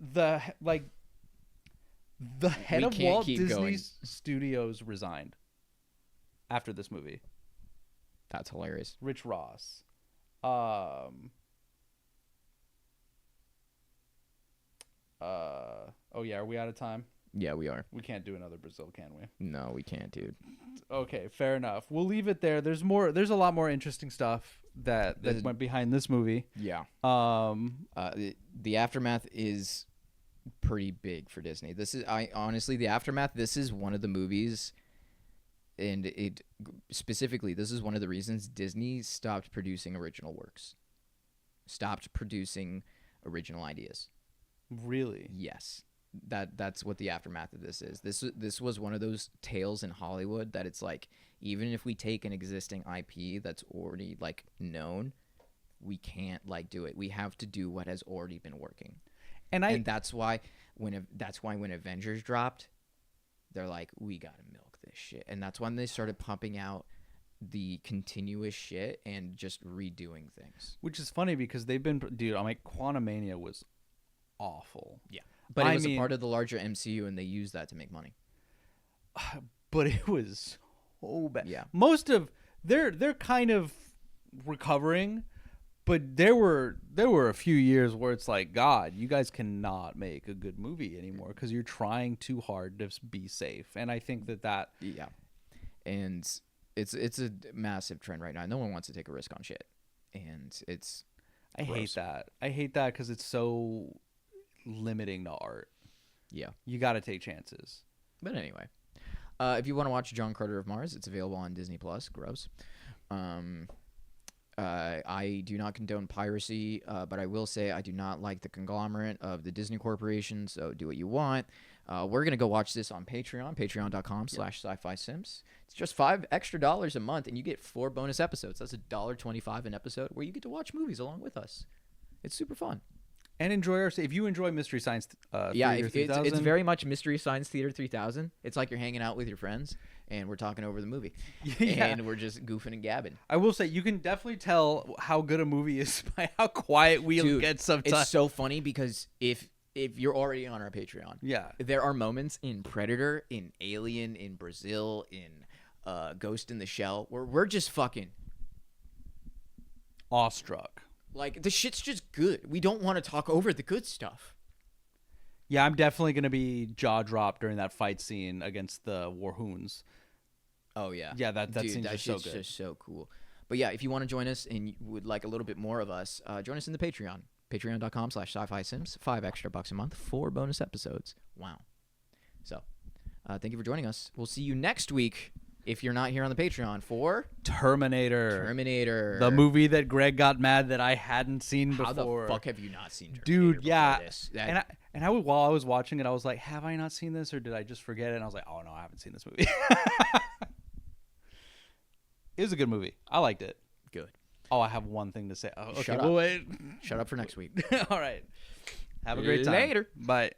The head of Walt Disney Studios resigned after this movie. That's hilarious. Rich Ross. Oh yeah, are we out of time? Yeah, we are. We can't do another Brazil, can we? No, we can't, dude. Okay, fair enough. We'll leave it there. There's a lot more interesting stuff that went behind this movie. Yeah. The aftermath is pretty big for Disney. Honestly, the aftermath, this is one of the movies, and it specifically, this is one of the reasons Disney stopped producing original works. Stopped producing original ideas. Really? Yes. That's what the aftermath of this is. This was one of those tales in Hollywood that it's like, even if we take an existing IP that's already like known, we can't like do it. We have to do what has already been working. And that's why when Avengers dropped, they're like, we gotta milk this shit. And that's when they started pumping out the continuous shit and just redoing things. Which is funny because they've been, dude, I'm like, Quantumania was awful. Yeah. But it was a part of the larger MCU, and they used that to make money. But it was so bad. Yeah. Most of they're kind of recovering, but there were a few years where it's like, God, you guys cannot make a good movie anymore because you're trying too hard to be safe. And I think that yeah, and it's a massive trend right now. No one wants to take a risk on shit, and it's I hate that because it's so limiting to art. Yeah, you got to take chances. But anyway, if you want to watch John Carter of Mars, it's available on Disney Plus. Gross. I do not condone piracy, but I will say I do not like the conglomerate of the Disney Corporation, so do what you want. We're going to go watch this on Patreon, patreon.com/Sci-Fi Simps. It's just $5 extra a month, and you get 4 bonus episodes. That's $1.25 an episode where you get to watch movies along with us. It's super fun. And enjoy if you enjoy Mystery Science Yeah, Theater 3000. it's very much Mystery Science Theater 3000. It's like you're hanging out with your friends, and we're talking over the movie. Yeah. And we're just goofing and gabbing. I will say, you can definitely tell how good a movie is by how quiet we Dude, get sometimes. It's so funny because if you're already on our Patreon, yeah, there are moments in Predator, in Alien, in Brazil, in Ghost in the Shell, where we're just fucking awestruck. like the shit's just good. We don't want to talk over the good stuff. Yeah, I'm definitely going to be jaw dropped during that fight scene against the Warhoons. Oh yeah, Yeah, that Dude, scene's that just so shit's good. just so cool. But yeah, if you want to join us and you would like a little bit more of us, join us in the Patreon. Patreon.com/Sci-Fi Simps. $5 extra a month, 4 bonus episodes. Wow. So, thank you for joining us. We'll see you next week if you're not here on the Patreon for Terminator. The movie that Greg got mad that I hadn't seen before. How the fuck have you not seen Terminator? Dude, yeah. This? While I was watching it, I was like, have I not seen this or did I just forget it? And I was like, oh no, I haven't seen this movie. It was a good movie. I liked it. Good. Oh, I have one thing to say. Oh, okay, Shut up. well, wait. Shut up for next week. All right. Have a great time. Later. Bye.